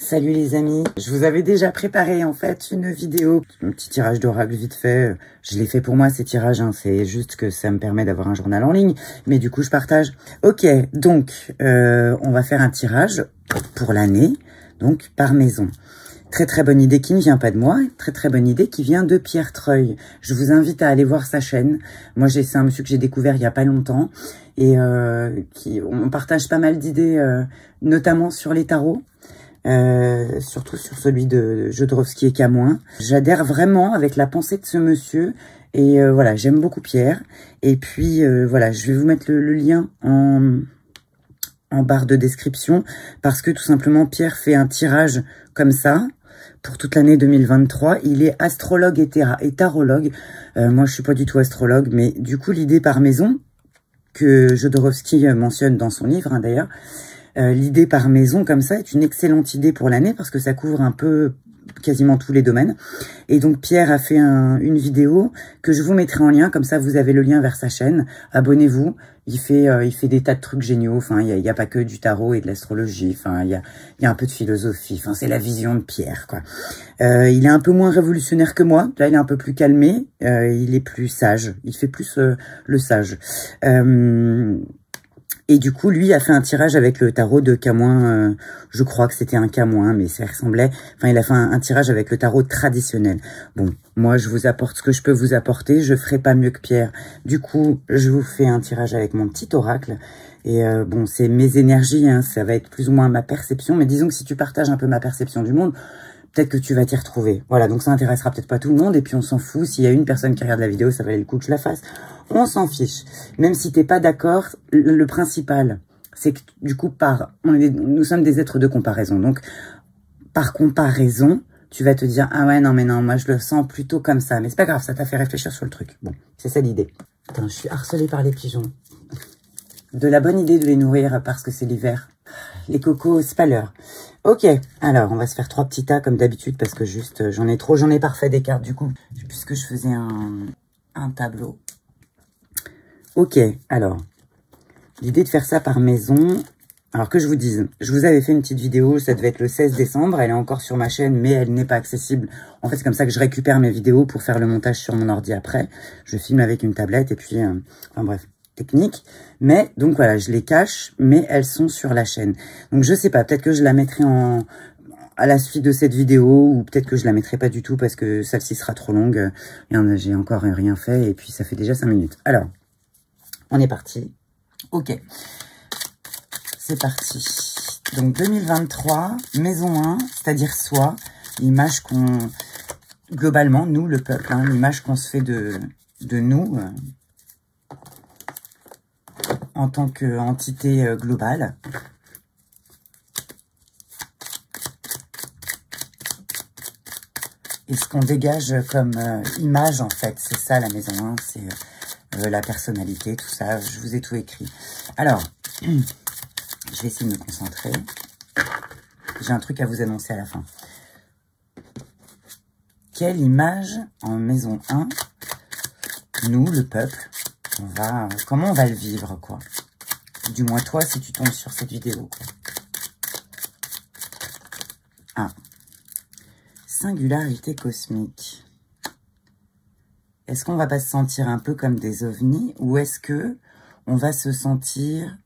Salut les amis, je vous avais déjà préparé en fait une vidéo, un petit tirage d'oracle vite fait. Je l'ai fait pour moi ces tirages, hein. C'est juste que ça me permet d'avoir un journal en ligne, mais du coup je partage. Ok, donc on va faire un tirage pour l'année, donc par maison. Très très bonne idée qui ne vient pas de moi, très bonne idée qui vient de Pierre Treuil. Je vous invite à aller voir sa chaîne. Moi c'est un monsieur que j'ai découvert il y a pas longtemps et on partage pas mal d'idées, notamment sur les tarots. Surtout sur celui de Jodorowsky et Camoin. J'adhère vraiment avec la pensée de ce monsieur et voilà, j'aime beaucoup Pierre. Et puis voilà, je vais vous mettre le lien en barre de description parce que tout simplement Pierre fait un tirage comme ça pour toute l'année 2023. Il est astrologue et tarologue. Moi je suis pas du tout astrologue, mais du coup l'idée par maison que Jodorowsky mentionne dans son livre, hein, d'ailleurs, l'idée par maison comme ça est une excellente idée pour l'année parce que ça couvre un peu quasiment tous les domaines. Et donc Pierre a fait une vidéo que je vous mettrai en lien, comme ça vous avez le lien vers sa chaîne. Abonnez-vous, il fait des tas de trucs géniaux. Enfin, il y a pas que du tarot et de l'astrologie. Enfin, il y a un peu de philosophie. Enfin, c'est la vision de Pierre, quoi. Il est un peu moins révolutionnaire que moi. Là, il est un peu plus calmé. Il est plus sage. Il fait plus le sage. Et du coup, lui a fait un tirage avec le tarot de Camoin. Je crois que c'était un Camoin, mais ça ressemblait. Enfin, il a fait un tirage avec le tarot traditionnel. Bon, moi, je vous apporte ce que je peux vous apporter. Je ferai pas mieux que Pierre. Du coup, je vous fais un tirage avec mon petit oracle. Et bon, c'est mes énergies, hein, ça va être plus ou moins ma perception. Mais disons que si tu partages un peu ma perception du monde, peut-être que tu vas t'y retrouver. Voilà, donc ça intéressera peut-être pas tout le monde. Et puis on s'en fout. S'il y a une personne qui regarde la vidéo, ça valait le coup que je la fasse. On s'en fiche. Même si t'es pas d'accord, le principal, c'est que du coup, nous sommes des êtres de comparaison. Donc, par comparaison, tu vas te dire, ah ouais, non, mais non, moi je le sens plutôt comme ça. Mais c'est pas grave, ça t'a fait réfléchir sur le truc. Bon, c'est ça l'idée. Attends, je suis harcelée par les pigeons. De la bonne idée de les nourrir parce que c'est l'hiver. Les cocos, c'est pas l'heure. Ok, alors on va se faire 3 petits tas comme d'habitude parce que juste, j'en ai parfait des cartes du coup. Puisque je faisais un tableau. Ok, alors, l'idée de faire ça par maison, alors que je vous dise, je vous avais fait une petite vidéo, ça devait être le 16 décembre, elle est encore sur ma chaîne, mais elle n'est pas accessible. En fait, c'est comme ça que je récupère mes vidéos pour faire le montage sur mon ordi après. Je filme avec une tablette et puis, enfin bref, technique. Mais, donc voilà, je les cache, mais elles sont sur la chaîne. Donc je sais pas, peut-être que je la mettrai à la suite de cette vidéo, ou peut-être que je la mettrai pas du tout parce que celle-ci sera trop longue. J'ai encore rien fait et puis ça fait déjà 5 minutes. Alors, on est parti. Ok. C'est parti. Donc 2023, maison 1, c'est-à-dire soi, l'image qu'on... Globalement, nous, le peuple, hein, l'image qu'on se fait de nous en tant qu'entité globale. Et ce qu'on dégage comme image, en fait, c'est ça la maison 1, c'est... la personnalité, tout ça, je vous ai tout écrit. Alors, je vais essayer de me concentrer. J'ai un truc à vous annoncer à la fin. Quelle image en maison 1, nous, le peuple, comment on va le vivre, quoi. Du moins toi, si tu tombes sur cette vidéo, quoi. Ah. Singularité cosmique. Est-ce qu'on va pas se sentir un peu comme des ovnis ou est-ce que on va se sentir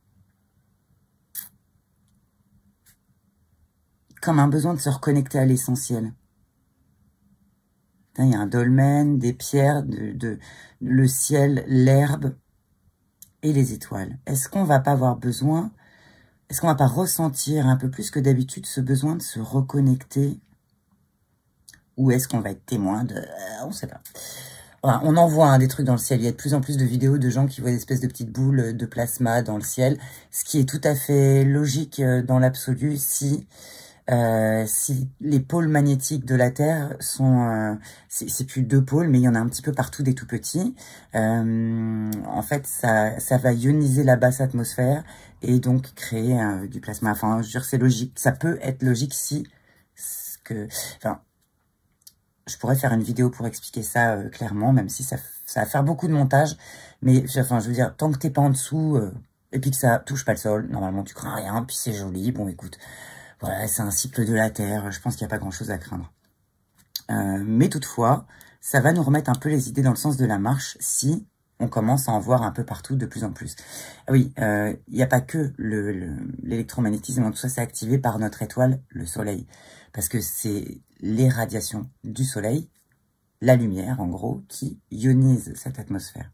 comme un besoin de se reconnecter à l'essentiel? Il y a un dolmen, des pierres, le ciel, l'herbe et les étoiles. Est-ce qu'on va pas avoir besoin, est-ce qu'on va pas ressentir un peu plus que d'habitude ce besoin de se reconnecter? Ou est-ce qu'on va être témoin de... on sait pas. Voilà, on en voit des trucs dans le ciel. Il y a de plus en plus de vidéos de gens qui voient des espèces de petites boules de plasma dans le ciel. Ce qui est tout à fait logique dans l'absolu si les pôles magnétiques de la Terre sont... c'est plus 2 pôles, mais il y en a un petit peu partout des tout petits. En fait, ça va ioniser la basse atmosphère et donc créer du plasma. Enfin, je veux dire, c'est logique. Ça peut être logique si... Enfin... Je pourrais faire une vidéo pour expliquer ça clairement, même si ça va faire beaucoup de montage. Mais enfin, je veux dire, tant que t'es pas en dessous et puis que ça touche pas le sol, normalement tu crains rien, puis c'est joli. Bon, écoute, Voilà, c'est un cycle de la Terre, je pense qu'il n'y a pas grand-chose à craindre. Mais toutefos, ça va nous remettre un peu les idées dans le sens de la marche si on commence à en voir un peu partout de plus en plus. Ah oui, il n'y a pas que l'électromagnétisme, tout ça c'est activé par notre étoile, le Soleil. Parce que c'est les radiations du Soleil, la lumière en gros, qui ionise cette atmosphère.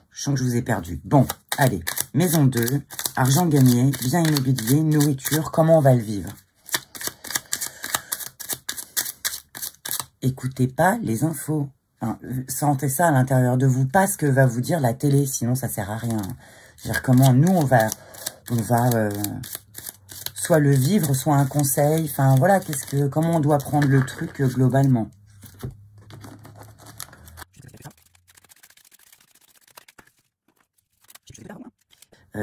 Je sens que je vous ai perdu. Bon, allez, maison 2, argent gagné, bien immobilier, nourriture, comment on va le vivre? Écoutez pas les infos. Enfin, sentez ça à l'intérieur de vous, pas ce que va vous dire la télé, sinon ça sert à rien. C'est-à-dire comment nous on va soit le vivre, soit un conseil. Enfin voilà, comment on doit prendre le truc globalement.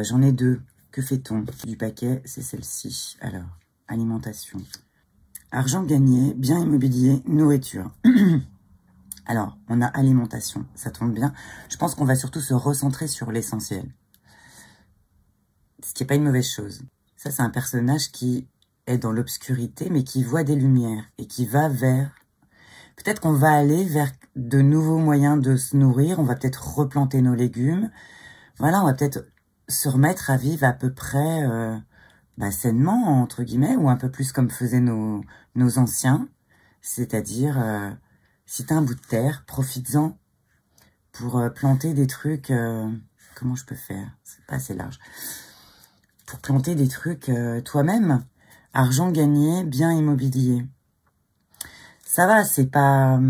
J'en ai deux. Que fait-on du paquet? C'est celle-ci. Alors, alimentation. Argent gagné, bien immobilier, nourriture. Alors, on a alimentation, ça tombe bien. Je pense qu'on va surtout se recentrer sur l'essentiel. Ce qui n'est pas une mauvaise chose. Ça, c'est un personnage qui est dans l'obscurité, mais qui voit des lumières et qui va vers... Peut-être qu'on va aller vers de nouveaux moyens de se nourrir. On va peut-être replanter nos légumes. Voilà, on va peut-être se remettre à vivre à peu près sainement, entre guillemets, ou un peu plus comme faisaient nos anciens. C'est-à-dire... si t'as un bout de terre, profites-en pour planter des trucs... comment je peux faire? C'est pas assez large. Pour planter des trucs toi-même. Argent gagné, bien immobilier. Ça va, c'est pas...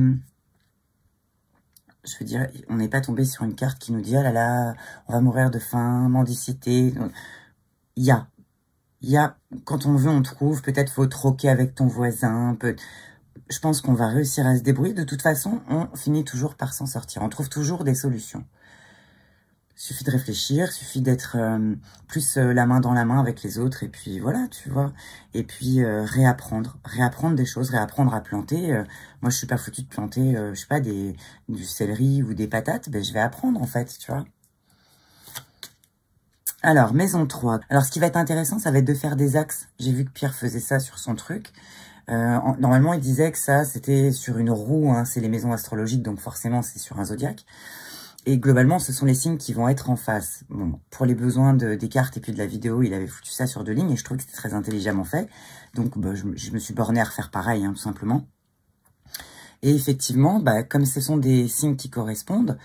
je veux dire, on n'est pas tombé sur une carte qui nous dit « Ah là là, on va mourir de faim, mendicité. » Il y a, quand on veut, on trouve. Peut-être faut troquer avec ton voisin, je pense qu'on va réussir à se débrouiller. De toute façon, on finit toujours par s'en sortir. On trouve toujours des solutions. Suffit de réfléchir, suffit d'être plus la main dans la main avec les autres. Et puis voilà, tu vois. Et puis réapprendre des choses, réapprendre à planter. Moi, je suis pas foutue de planter, je sais pas, du céleri ou des patates. Ben, je vais apprendre en fait, tu vois. Alors, maison 3. Alors, ce qui va être intéressant, ça va être de faire des axes. J'ai vu que Pierre faisait ça sur son truc. Normalement, il disait que ça, c'était sur une roue, hein, c'est les maisons astrologiques, donc forcément, c'est sur un zodiaque. Et globalement, ce sont les signes qui vont être en face. Bon, pour les besoins des cartes et puis de la vidéo, il avait foutu ça sur 2 lignes et je trouvais que c'était très intelligemment fait. Donc, je me suis borné à refaire pareil, hein, tout simplement. Et effectivement, comme ce sont des signes qui correspondent,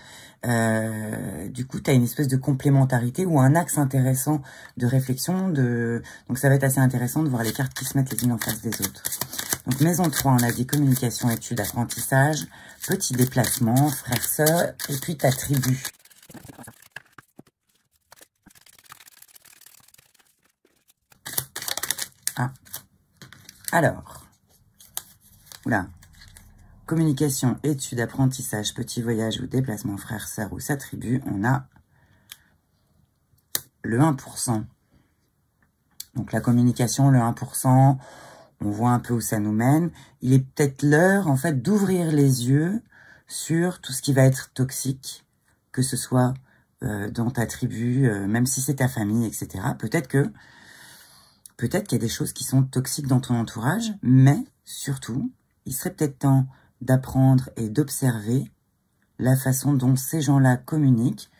du coup, tu as une espèce de complémentarité ou un axe intéressant de réflexion. Donc, ça va être assez intéressant de voir les cartes qui se mettent les unes en face des autres. Donc, maison 3, on a dit communication, études, apprentissage, petit déplacement, frère, sœur, et puis ta tribu. Ah. Alors. Oula. Communication, études, apprentissage, petit voyage ou déplacement, frère, sœur ou sa tribu, on a le 1%. Donc la communication, le 1%, on voit un peu où ça nous mène. Il est peut-être l'heure, en fait, d'ouvrir les yeux sur tout ce qui va être toxique, que ce soit dans ta tribu, même si c'est ta famille, etc. Peut-être qu'il y a des choses qui sont toxiques dans ton entourage, mais surtout, il serait peut-être temps d'apprendre et d'observer la façon dont ces gens-là communiquent.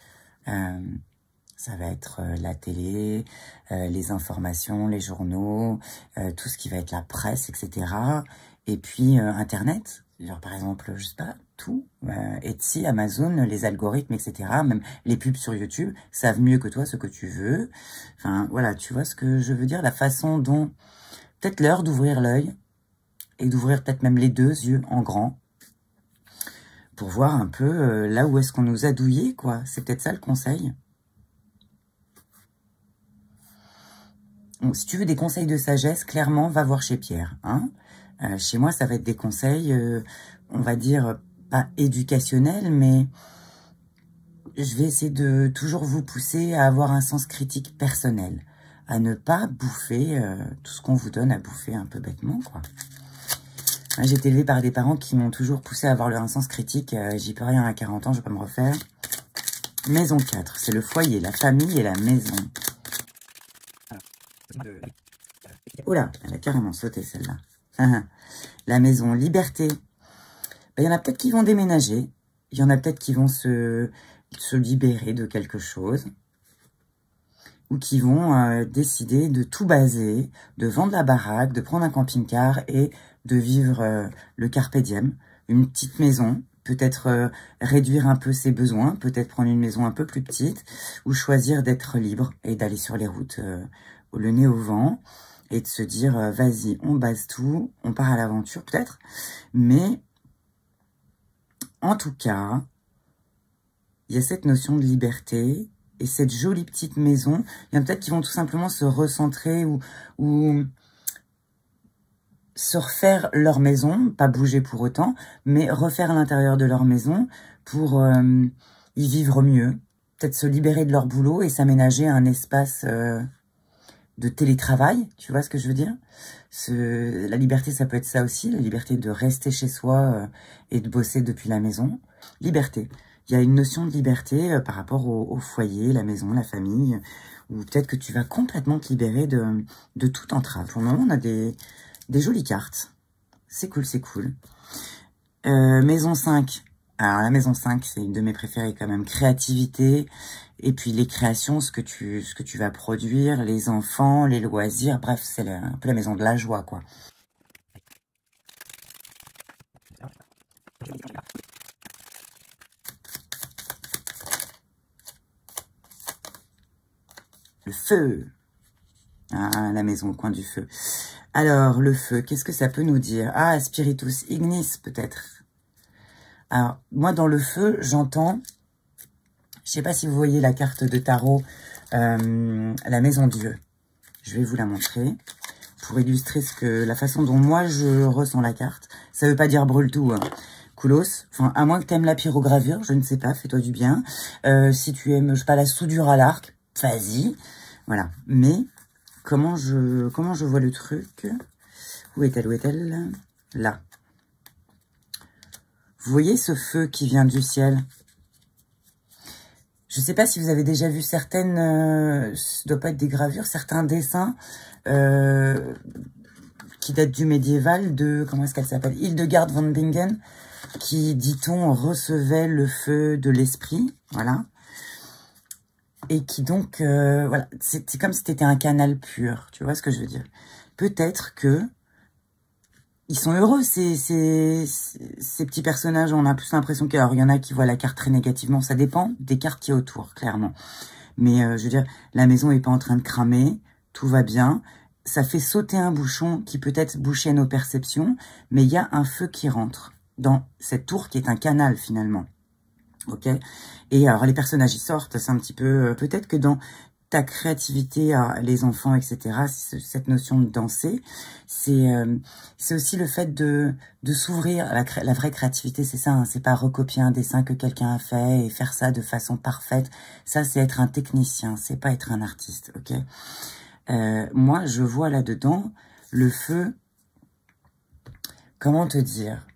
Ça va être la télé, les informations, les journaux, tout ce qui va être la presse, etc. Et puis Internet, genre par exemple, je sais pas, tout, Etsy, Amazon, les algorithmes, etc. Même les pubs sur YouTube savent mieux que toi ce que tu veux. Enfin voilà, tu vois ce que je veux dire, la façon dont peut-être l'heure d'ouvrir l'œil, et d'ouvrir peut-être même les 2 yeux en grand pour voir un peu là où est-ce qu'on nous a douillés, quoi. C'est peut-être ça le conseil. Donc, si tu veux des conseils de sagesse, clairement, va voir chez Pierre. Hein. Chez moi, ça va être des conseils, on va dire, pas éducationnels, mais je vais essayer de toujours vous pousser à avoir un sens critique personnel, à ne pas bouffer tout ce qu'on vous donne à bouffer un peu bêtement, quoi. J'ai été élevée par des parents qui m'ont toujours poussé à avoir leur sens critique. J'y peux rien à 40 ans, je vais pas me refaire. Maison 4, c'est le foyer, la famille et la maison. Oula, elle a carrément sauté celle-là. La maison liberté. Ben, il y en a peut-être qui vont déménager. Il y en a peut-être qui vont se libérer de quelque chose. Ou qui vont décider de tout baser, de vendre la baraque, de prendre un camping-car et de vivre le carpe diem. Une petite maison, peut-être réduire un peu ses besoins, peut-être prendre une maison un peu plus petite, ou choisir d'être libre et d'aller sur les routes le nez au vent, et de se dire, vas-y, on base tout, on part à l'aventure peut-être. Mais, en tout cas, il y a cette notion de liberté, et cette jolie petite maison. Il y en a peut-être qui vont tout simplement se recentrer ou se refaire leur maison, pas bouger pour autant, mais refaire l'intérieur de leur maison pour y vivre mieux. Peut-être se libérer de leur boulot et s'aménager un espace de télétravail, tu vois ce que je veux dire? La liberté, ça peut être ça aussi, la liberté de rester chez soi et de bosser depuis la maison. Liberté. Il y a une notion de liberté par rapport au foyer, la maison, la famille, ou peut-être que tu vas complètement te libérer de toute entrave. Pour le moment, on a des jolies cartes. C'est cool, c'est cool. Maison 5. Alors, la maison 5, c'est une de mes préférées quand même. Créativité, et puis les créations, ce que tu vas produire, les enfants, les loisirs, bref, c'est un peu la maison de la joie, quoi. Le feu. Ah, la maison au coin du feu. Alors, le feu, qu'est-ce que ça peut nous dire? Ah, Spiritus Ignis, peut-être. Alors, moi, dans le feu, j'entends... Je sais pas si vous voyez la carte de tarot, la maison Dieu. Je vais vous la montrer pour illustrer la façon dont moi, je ressens la carte. Ça veut pas dire brûle tout, hein. Koulos, enfin, à moins que t'aimes la pyrogravure, je ne sais pas, fais-toi du bien. Si tu aimes, je sais pas, la soudure à l'arc, vas-y. Voilà. Mais, comment je vois le truc? Où est-elle? Là. Vous voyez ce feu qui vient du ciel? Je ne sais pas si vous avez déjà vu certaines, ce doit pas être des gravures, certains dessins qui datent du médiéval de, comment est-ce qu'elle s'appelle? Hildegard von Bingen, qui, dit-on, recevait le feu de l'esprit, voilà. Et qui donc, voilà, c'est comme si c'était un canal pur, tu vois ce que je veux dire? Peut-être que ils sont heureux, ces petits personnages. On a plus l'impression qu'il y en a qui voient la carte très négativement. Ça dépend des cartes qui y a autour, clairement. Mais je veux dire, la maison est pas en train de cramer. Tout va bien. Ça fait sauter un bouchon qui peut-être bouchait nos perceptions. Mais il y a un feu qui rentre dans cette tour qui est un canal, finalement. Ok? Et alors, les personnages, ils sortent. C'est un petit peu... peut-être que dans... ta créativité, les enfants, etc., cette notion de danser, c'est aussi le fait de s'ouvrir. La vraie créativité, c'est ça, hein, c'est pas recopier un dessin que quelqu'un a fait et faire ça de façon parfaite. Ça, c'est être un technicien, c'est pas être un artiste, ok? Moi, je vois là-dedans le feu, comment te dire,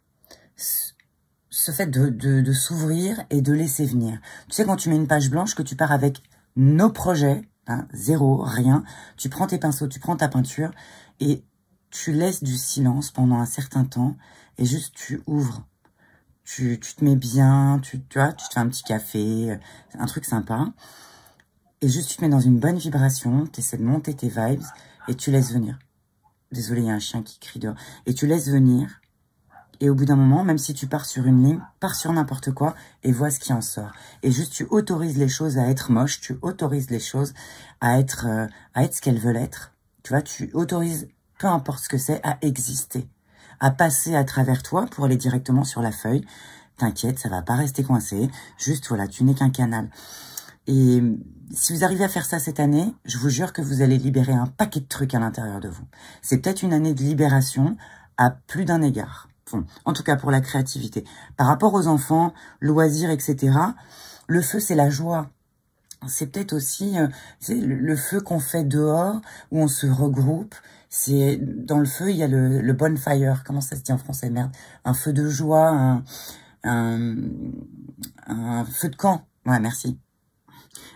ce fait de s'ouvrir et de laisser venir. Tu sais, quand tu mets une page blanche, que tu pars avec nos projets, hein, zéro, rien, tu prends tes pinceaux, tu prends ta peinture et tu laisses du silence pendant un certain temps et juste tu ouvres. Tu te mets bien, tu vois, tu te fais un petit café, un truc sympa. Et juste tu te mets dans une bonne vibration, tu essaies de monter tes vibes et tu laisses venir. Désolé, il y a un chien qui crie dehors. Et tu laisses venir. Et au bout d'un moment, même si tu pars sur une ligne, pars sur n'importe quoi et vois ce qui en sort. Et juste, tu autorises les choses à être moches, tu autorises les choses à être ce qu'elles veulent être. Tu vois, tu autorises, peu importe ce que c'est, à exister, à passer à travers toi pour aller directement sur la feuille. T'inquiète, ça va pas rester coincé. Juste, voilà, tu n'es qu'un canal. Et si vous arrivez à faire ça cette année, je vous jure que vous allez libérer un paquet de trucs à l'intérieur de vous. C'est peut-être une année de libération à plus d'un égard. Bon, en tout cas pour la créativité. Par rapport aux enfants, loisirs, etc., le feu, c'est la joie. C'est peut-être aussi le feu qu'on fait dehors, où on se regroupe. C'est dans le feu, il y a le bonfire. Comment ça se dit en français, merde? Un feu de joie, un feu de camp. Ouais, merci.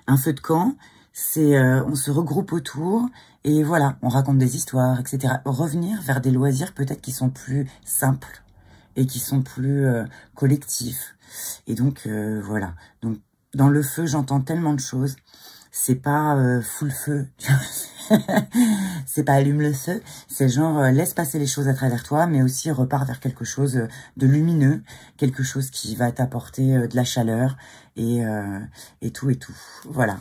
Un feu de camp, C'est on se regroupe autour et voilà, on raconte des histoires, etc. Revenir vers des loisirs peut-être qui sont plus simples et qui sont plus collectifs. Et donc, voilà. Donc, dans le feu, j'entends tellement de choses. C'est pas full feu, c'est pas allume le feu, c'est genre laisse passer les choses à travers toi, mais aussi repars vers quelque chose de lumineux, quelque chose qui va t'apporter de la chaleur et tout et tout. Voilà.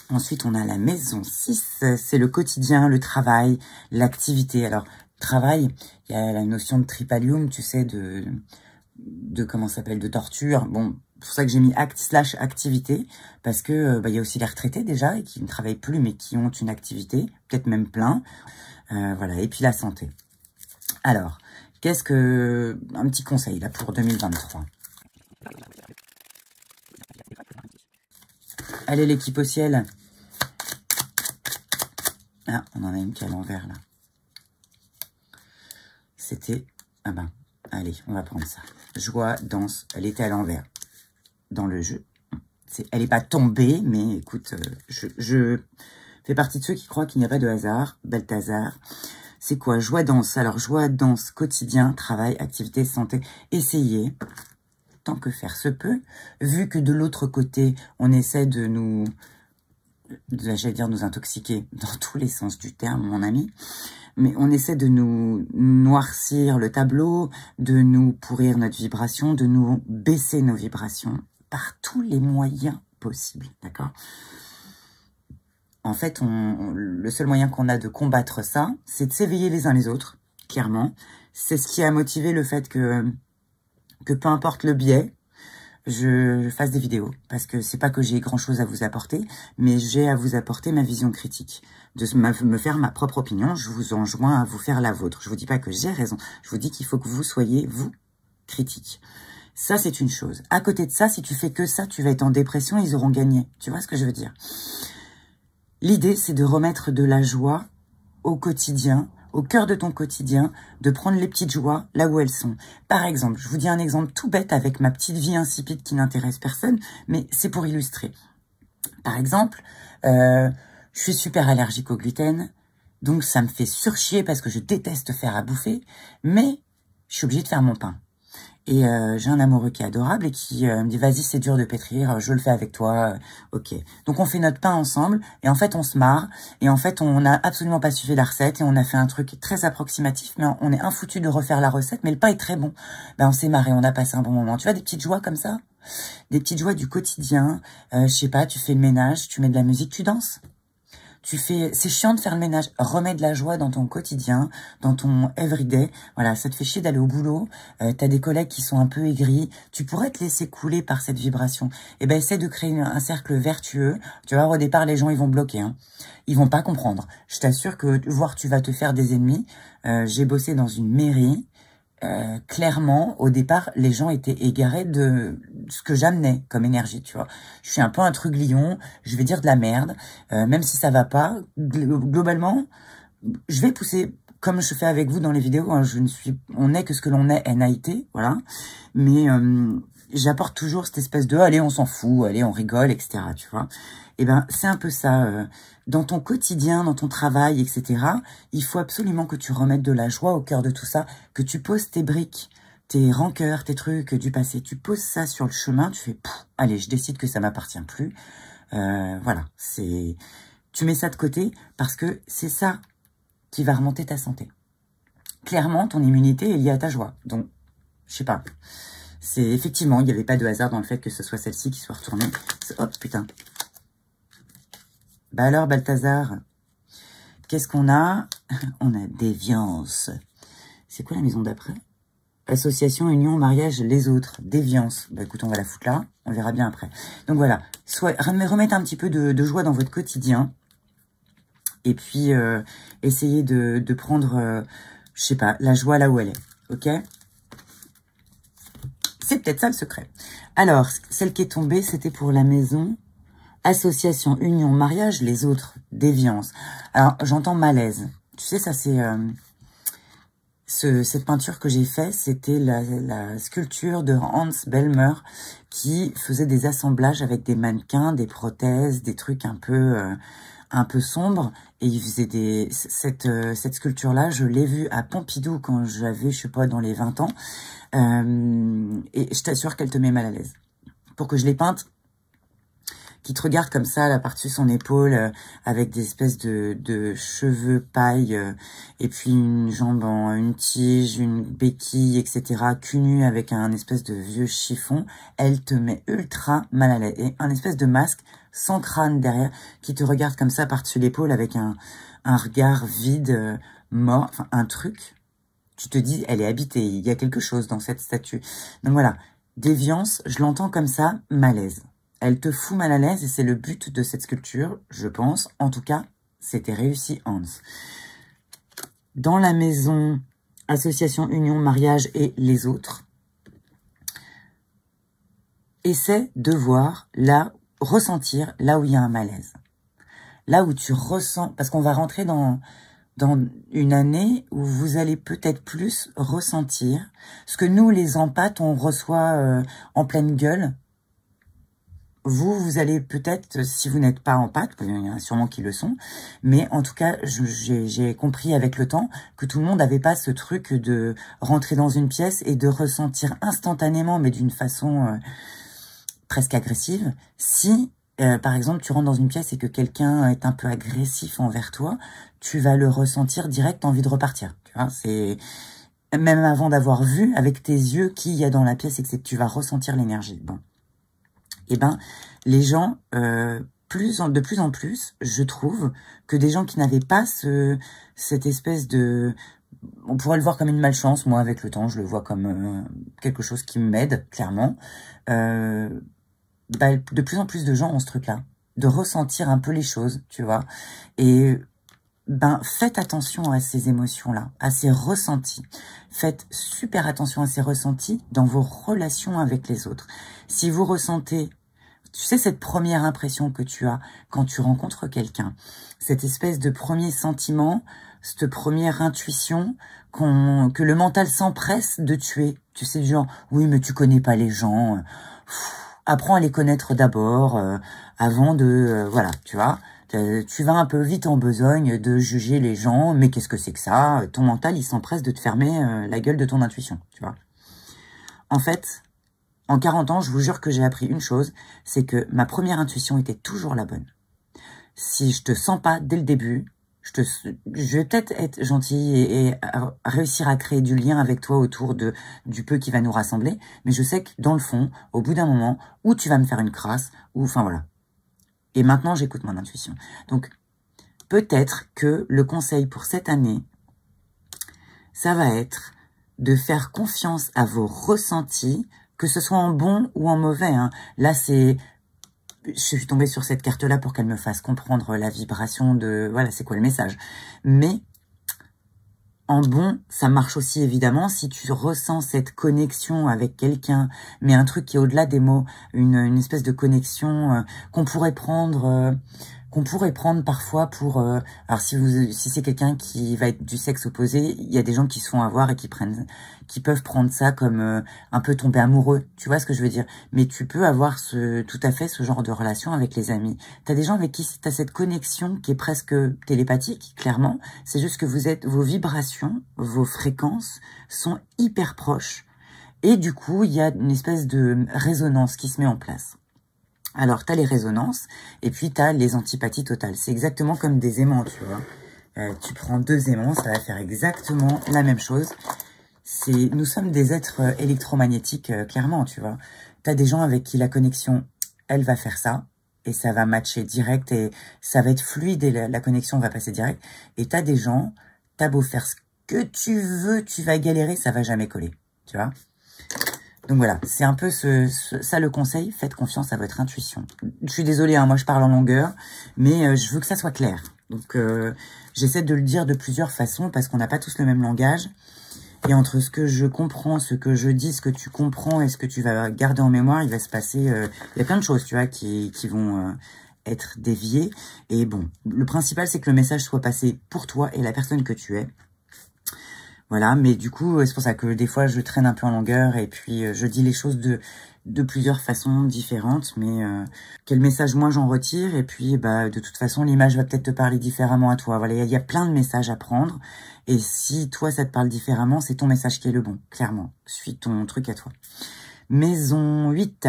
Ensuite, on a la maison 6, c'est le quotidien, le travail, l'activité. Alors, travail, il y a la notion de tripalium, tu sais, de comment ça s'appelle, de torture. Bon, c'est pour ça que j'ai mis activité, parce que il y a aussi les retraités déjà, et qui ne travaillent plus, mais qui ont une activité, peut-être même plein. Voilà, et puis la santé. Alors, un petit conseil là pour 2023. Allez, l'équipe au ciel. Ah, on en a une qui est à l'envers, là. C'était... Ah ben, allez, on va prendre ça. Joie, danse, elle était à l'envers. Dans le jeu. Elle n'est pas tombée, mais écoute, je fais partie de ceux qui croient qu'il n'y a pas de hasard. Balthazar. C'est quoi? Joie, danse. Alors, joie, danse, quotidien, travail, activité, santé. Essayez, tant que faire se peut, vu que de l'autre côté, on essaie de nous... j'allais dire nous intoxiquer dans tous les sens du terme, mon ami, mais on essaie de nous noircir le tableau, de nous pourrir notre vibration, de nous baisser nos vibrations par tous les moyens possibles, d'accord? En fait, le seul moyen qu'on a de combattre ça, c'est de s'éveiller les uns les autres, clairement. C'est ce qui a motivé le fait que peu importe le biais, je fasse des vidéos, parce que c'est pas que j'ai grand chose à vous apporter, mais j'ai à vous apporter ma vision critique, de me faire ma propre opinion. Je vous enjoins à vous faire la vôtre. Je vous dis pas que j'ai raison, je vous dis qu'il faut que vous soyez, vous, critique. Ça, c'est une chose. À côté de ça, si tu fais que ça, tu vas être en dépression, ils auront gagné. Tu vois ce que je veux dire? L'idée, c'est de remettre de la joie au quotidien, au cœur de ton quotidien, de prendre les petites joies là où elles sont. Par exemple, je vous dis un exemple tout bête avec ma petite vie insipide qui n'intéresse personne, mais c'est pour illustrer. Par exemple, je suis super allergique au gluten, donc ça me fait surchier parce que je déteste faire à bouffer, mais je suis obligée de faire mon pain. Et j'ai un amoureux qui est adorable et qui me dit « Vas-y, c'est dur de pétrir, je le fais avec toi. Ok. » Donc on fait notre pain ensemble et en fait on se marre. Et en fait on n'a absolument pas suivi la recette et on a fait un truc très approximatif. Mais on est infoutu de refaire la recette, mais le pain est très bon. Ben on s'est marré, on a passé un bon moment. Tu vois, des petites joies comme ça? Des petites joies du quotidien. Je sais pas, tu fais le ménage, tu mets de la musique, tu danses. C'est chiant de faire le ménage. Remets de la joie dans ton quotidien, dans ton everyday. Voilà, ça te fait chier d'aller au boulot. T'as des collègues qui sont un peu aigris. Tu pourrais te laisser couler par cette vibration. Eh ben, essaie de créer un cercle vertueux. Tu vois, au départ, les gens, ils vont bloquer, hein. Ils vont pas comprendre. Je t'assure que, voire tu vas te faire des ennemis. J'ai bossé dans une mairie. Clairement, au départ, les gens étaient égarés de ce que j'amenais comme énergie, tu vois. Je suis un peu un truglion, je vais dire de la merde, même si ça va pas. Globalement, je vais pousser, comme je fais avec vous dans les vidéos, hein, on n'est que ce que l'on est, NAIT, voilà. Mais j'apporte toujours cette espèce de, allez, on s'en fout, allez, on rigole, etc., tu vois. Eh ben, c'est un peu ça. Dans ton quotidien, dans ton travail, etc., il faut absolument que tu remettes de la joie au cœur de tout ça, que tu poses tes briques, tes rancœurs, tes trucs du passé. Tu poses ça sur le chemin, tu fais, allez, je décide que ça m'appartient plus. Voilà, tu mets ça de côté parce que c'est ça qui va remonter ta santé. Clairement, ton immunité est liée à ta joie. Donc, je sais pas. Effectivement, il n'y avait pas de hasard dans le fait que ce soit celle-ci qui soit retournée. Hop, putain. Bah alors, Balthazar, qu'est-ce qu'on a? On a déviance. C'est quoi la maison d'après? Association, union, mariage, les autres. Déviance. Bah écoute, on va la foutre là. On verra bien après. Donc voilà. Remettre un petit peu de joie dans votre quotidien. Et puis, essayez de prendre, je sais pas, la joie là où elle est. Ok? C'est peut-être ça le secret. Alors, celle qui est tombée, c'était pour la maison... Association, union, mariage, les autres, déviance. Alors, j'entends malaise. Tu sais, ça c'est... Cette peinture que j'ai faite, c'était la sculpture de Hans Bellmer qui faisait des assemblages avec des mannequins, des prothèses, des trucs un peu sombres. Et il faisait cette sculpture-là, je l'ai vue à Pompidou quand j'avais, je sais pas, dans les 20 ans. Et je t'assure qu'elle te met mal à l'aise. Pour que je l'ai peinte, qui te regarde comme ça, là, par-dessus son épaule, avec des espèces de cheveux paille, et puis une jambe en une tige, une béquille, etc., cul nu avec un espèce de vieux chiffon, elle te met ultra mal à l'aise. Et un espèce de masque sans crâne derrière, qui te regarde comme ça par-dessus l'épaule avec un regard vide, mort, enfin, un truc. Tu te dis, elle est habitée, il y a quelque chose dans cette statue. Donc voilà, déviance, je l'entends comme ça, malaise. Elle te fout mal à l'aise et c'est le but de cette sculpture, je pense. En tout cas, c'était réussi, Hans. Dans la maison, association, union, mariage et les autres, essaie de voir ressentir là où il y a un malaise. Là où tu ressens, parce qu'on va rentrer dans une année où vous allez peut-être plus ressentir ce que nous, les empathes, on reçoit en pleine gueule. Vous allez peut-être, si vous n'êtes pas empathe, il y en a sûrement qui le sont, mais en tout cas, j'ai compris avec le temps que tout le monde n'avait pas ce truc de rentrer dans une pièce et de ressentir instantanément, mais d'une façon presque agressive. Si, par exemple, tu rentres dans une pièce et que quelqu'un est un peu agressif envers toi, tu vas le ressentir direct, envie de repartir. Tu vois, c'est même avant d'avoir vu avec tes yeux qui y a dans la pièce et que tu vas ressentir l'énergie. Bon. Eh ben, les gens, de plus en plus, je trouve que des gens qui n'avaient pas cette espèce de... On pourrait le voir comme une malchance. Moi, avec le temps, je le vois comme quelque chose qui m'aide, clairement. De plus en plus de gens ont ce truc-là, de ressentir un peu les choses, tu vois. Et faites attention à ces émotions-là, à ces ressentis. Faites super attention à ces ressentis dans vos relations avec les autres. Si vous ressentez, tu sais, cette première impression que tu as quand tu rencontres quelqu'un, cette espèce de premier sentiment, cette première intuition que le mental s'empresse de tuer. Tu sais, du genre, oui, mais tu connais pas les gens. Apprends à les connaître d'abord, avant de... voilà, tu vois. Tu vas un peu vite en besogne de juger les gens, mais qu'est-ce que c'est que ça? Ton mental, il s'empresse de te fermer la gueule de ton intuition, tu vois. En fait, en 40 ans, je vous jure que j'ai appris une chose, c'est que ma première intuition était toujours la bonne. Si je te sens pas dès le début, je vais peut-être être gentille et réussir à créer du lien avec toi autour du peu qui va nous rassembler, mais je sais que dans le fond, au bout d'un moment, ou tu vas me faire une crasse, ou enfin voilà. Et maintenant, j'écoute mon intuition. Donc, peut-être que le conseil pour cette année, ça va être de faire confiance à vos ressentis, que ce soit en bon ou en mauvais. Hein. Là, je suis tombée sur cette carte-là pour qu'elle me fasse comprendre la vibration de... Voilà, c'est quoi le message. Mais en bon, ça marche aussi évidemment si tu ressens cette connexion avec quelqu'un, mais un truc qui est au-delà des mots, une espèce de connexion qu'on pourrait prendre parfois pour... alors si c'est quelqu'un qui va être du sexe opposé, il y a des gens qui se font avoir et qui peuvent prendre ça comme un peu tomber amoureux, tu vois ce que je veux dire. Mais tu peux avoir tout à fait ce genre de relation avec les amis. T'as des gens avec qui t'as cette connexion qui est presque télépathique, clairement. C'est juste que vos vibrations, vos fréquences sont hyper proches. Et du coup, il y a une espèce de résonance qui se met en place. Alors, tu as les résonances, et puis tu as les antipathies totales. C'est exactement comme des aimants, tu vois. Tu prends deux aimants, ça va faire exactement la même chose. Nous sommes des êtres électromagnétiques, clairement, tu vois. Tu as des gens avec qui la connexion, elle va faire ça, et ça va matcher direct, et ça va être fluide, et la connexion va passer direct. Et tu as des gens, t'as beau faire ce que tu veux, tu vas galérer, ça va jamais coller, tu vois. Donc voilà, c'est un peu ça le conseil, faites confiance à votre intuition. Je suis désolée, hein, moi je parle en longueur, mais je veux que ça soit clair. Donc j'essaie de le dire de plusieurs façons parce qu'on n'a pas tous le même langage. Et entre ce que je comprends, ce que je dis, ce que tu comprends et ce que tu vas garder en mémoire, il va se passer... il y a plein de choses, tu vois, qui vont être déviées. Et bon, le principal, c'est que le message soit passé pour toi et la personne que tu es. Voilà, mais du coup, c'est pour ça que des fois, je traîne un peu en longueur et puis je dis les choses de plusieurs façons différentes. Mais quel message moi j'en retire? Et puis, bah, de toute façon, l'image va peut-être te parler différemment à toi. Voilà, il y a plein de messages à prendre. Et si toi, ça te parle différemment, c'est ton message qui est le bon, clairement. Suis ton truc à toi. Maison 8.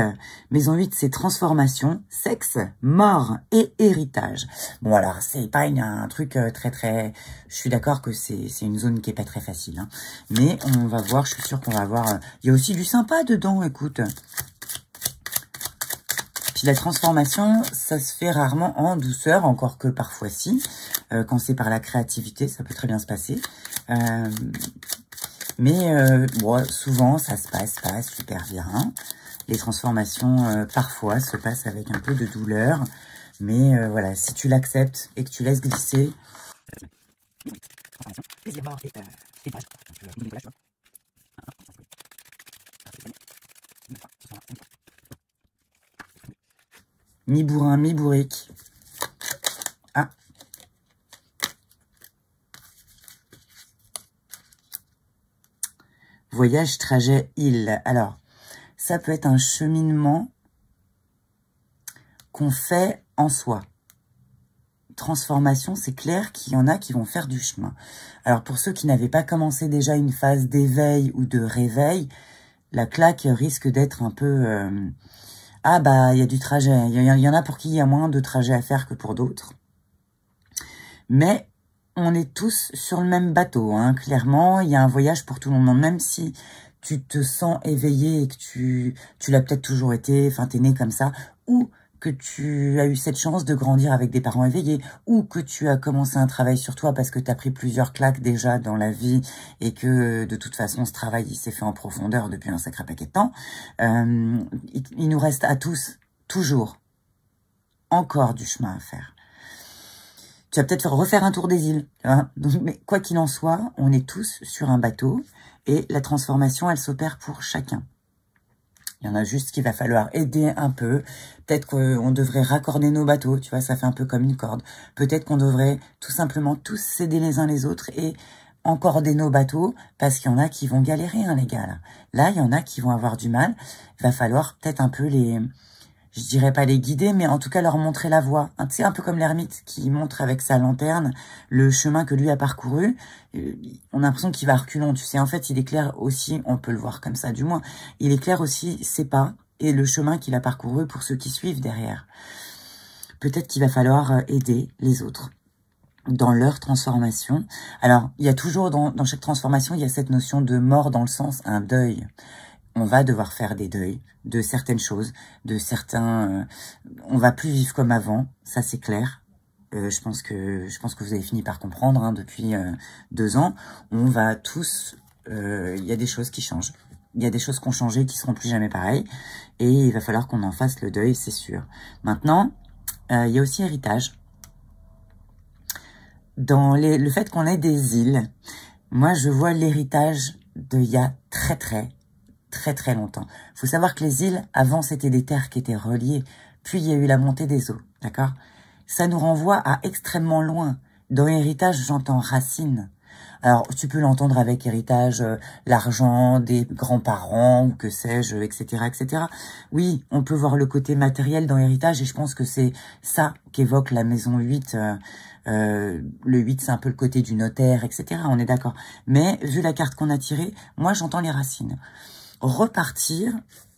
Maison 8, c'est transformation, sexe, mort et héritage. Bon, alors, c'est pas un truc très... Je suis d'accord que c'est une zone qui est pas très facile. Hein. Mais on va voir, je suis sûre qu'on va voir... Il y a aussi du sympa dedans, écoute. Puis la transformation, ça se fait rarement en douceur, encore que parfois si. Quand c'est par la créativité, ça peut très bien se passer. Mais bon, souvent, ça se passe pas super bien. Les transformations, parfois, se passent avec un peu de douleur. Mais voilà, si tu l'acceptes et que tu laisses glisser... Mi-bourrin, mi-bourrique. Ah. Voyage, trajet, île. Alors, ça peut être un cheminement qu'on fait en soi. Transformation, c'est clair qu'il y en a qui vont faire du chemin. Alors, pour ceux qui n'avaient pas commencé déjà une phase d'éveil ou de réveil, la claque risque d'être un peu... Ah bah, il y a du trajet. Il y en a pour qui il y a moins de trajet à faire que pour d'autres. Mais on est tous sur le même bateau. Hein. Clairement, il y a un voyage pour tout le monde. Même si tu te sens éveillé et que tu l'as peut-être toujours été, enfin t'es né comme ça, ou que tu as eu cette chance de grandir avec des parents éveillés, ou que tu as commencé un travail sur toi parce que tu as pris plusieurs claques déjà dans la vie et que de toute façon ce travail il s'est fait en profondeur depuis un sacré paquet de temps, il nous reste à tous, toujours, encore du chemin à faire. Tu vas peut-être refaire un tour des îles, hein. Donc, mais quoi qu'il en soit, on est tous sur un bateau et la transformation, elle s'opère pour chacun. Il y en a juste qu'il va falloir aider un peu. Peut-être qu'on devrait raccorder nos bateaux, tu vois, ça fait un peu comme une corde. Peut-être qu'on devrait tout simplement tous s'aider les uns les autres et encorder nos bateaux, parce qu'il y en a qui vont galérer, hein, les gars. Là, il y en a qui vont avoir du mal. Il va falloir peut-être un peu les... Je dirais pas les guider, mais en tout cas leur montrer la voie. C'est un peu comme l'ermite qui montre avec sa lanterne le chemin que lui a parcouru. On a l'impression qu'il va reculons, tu sais. En fait, il éclaire aussi, on peut le voir comme ça du moins, il éclaire aussi ses pas et le chemin qu'il a parcouru pour ceux qui suivent derrière. Peut-être qu'il va falloir aider les autres dans leur transformation. Alors, il y a toujours dans chaque transformation, il y a cette notion de mort dans le sens un deuil. On va devoir faire des deuils de certaines choses, de certains... on va plus vivre comme avant, ça c'est clair. Je pense que vous avez fini par comprendre hein, depuis 2 ans. On va tous... il y a des choses qui changent. Il y a des choses qui ont changé qui seront plus jamais pareilles. Et il va falloir qu'on en fasse le deuil, c'est sûr. Maintenant, il y a aussi héritage. Dans le fait qu'on ait des îles, moi je vois l'héritage d'il y a très longtemps. Il faut savoir que les îles, avant, c'était des terres qui étaient reliées. Puis, il y a eu la montée des eaux, d'accord? Ça nous renvoie à extrêmement loin. Dans héritage, j'entends racine. Alors, tu peux l'entendre avec héritage, l'argent des grands-parents, ou que sais-je, etc., etc. Oui, on peut voir le côté matériel dans héritage, et je pense que c'est ça qu'évoque la maison 8. Le 8, c'est un peu le côté du notaire, etc., on est d'accord. Mais, vu la carte qu'on a tirée, moi, j'entends les racines. Repartir,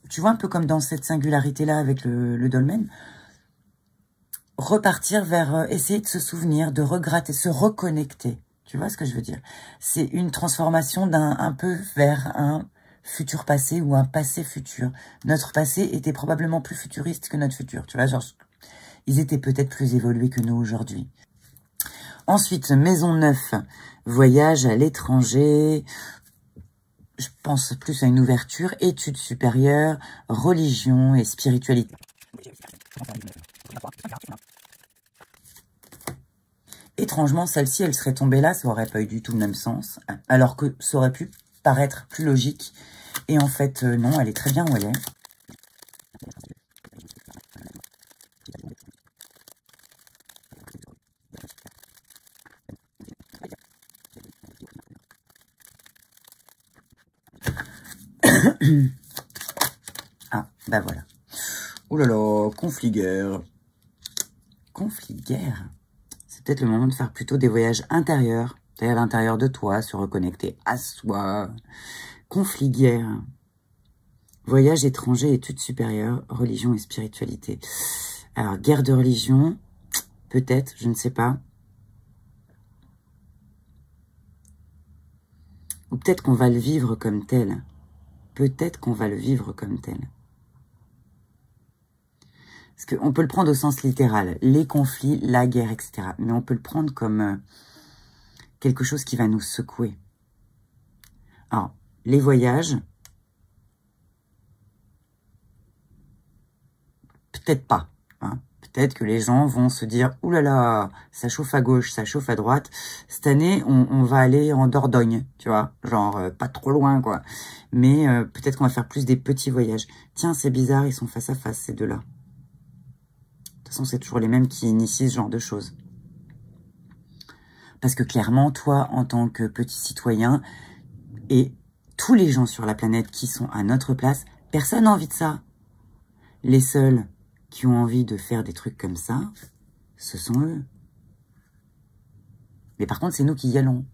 tu vois, un peu comme dans cette singularité-là avec le dolmen, repartir vers essayer de se souvenir, de regretter, se reconnecter. Tu vois ce que je veux dire? C'est une transformation un peu vers un futur passé ou un passé futur. Notre passé était probablement plus futuriste que notre futur. Tu vois, genre, ils étaient peut-être plus évolués que nous aujourd'hui. Ensuite, maison 9, voyage à l'étranger... Je pense plus à une ouverture, études supérieures, religion et spiritualité. Étrangement, celle-ci, elle serait tombée là, ça aurait pas eu du tout le même sens, alors que ça aurait pu paraître plus logique. Et en fait, non, elle est très bien où elle est. Ah, bah voilà. Oh là là, conflit-guerre. Conflit-guerre. C'est peut-être le moment de faire plutôt des voyages intérieurs. C'est-à-dire à l'intérieur de toi, se reconnecter à soi. Conflit-guerre. Voyage étranger, études supérieures, religion et spiritualité. Alors, guerre de religion, peut-être, je ne sais pas. Ou peut-être qu'on va le vivre comme tel. Peut-être qu'on va le vivre comme tel. Parce qu'on peut le prendre au sens littéral. Les conflits, la guerre, etc. Mais on peut le prendre comme quelque chose qui va nous secouer. Alors, les voyages, peut-être pas. Hein. Peut-être que les gens vont se dire « Ouh là là, ça chauffe à gauche, ça chauffe à droite. Cette année, on va aller en Dordogne, tu vois. Genre, pas trop loin, quoi. Mais peut-être qu'on va faire plus des petits voyages. Tiens, c'est bizarre, ils sont face à face, ces deux-là. De toute façon, c'est toujours les mêmes qui initient ce genre de choses. Parce que clairement, toi, en tant que petit citoyen, et tous les gens sur la planète qui sont à notre place, personne n'a envie de ça. Les seuls qui ont envie de faire des trucs comme ça, ce sont eux. Mais par contre, c'est nous qui y allons.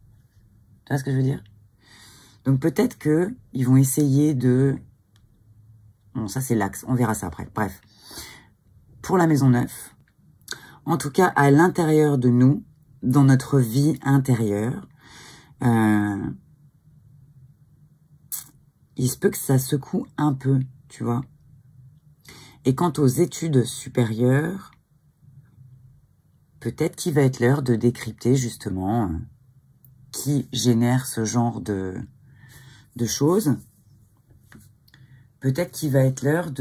Tu vois ce que je veux dire? Donc peut-être que ils vont essayer de... Bon, ça c'est l'axe, on verra ça après. Bref. Pour la maison neuve, en tout cas à l'intérieur de nous, dans notre vie intérieure, il se peut que ça secoue un peu, tu vois. Et quant aux études supérieures, peut-être qu'il va être l'heure de décrypter justement qui génère ce genre de choses. Peut-être qu'il va être l'heure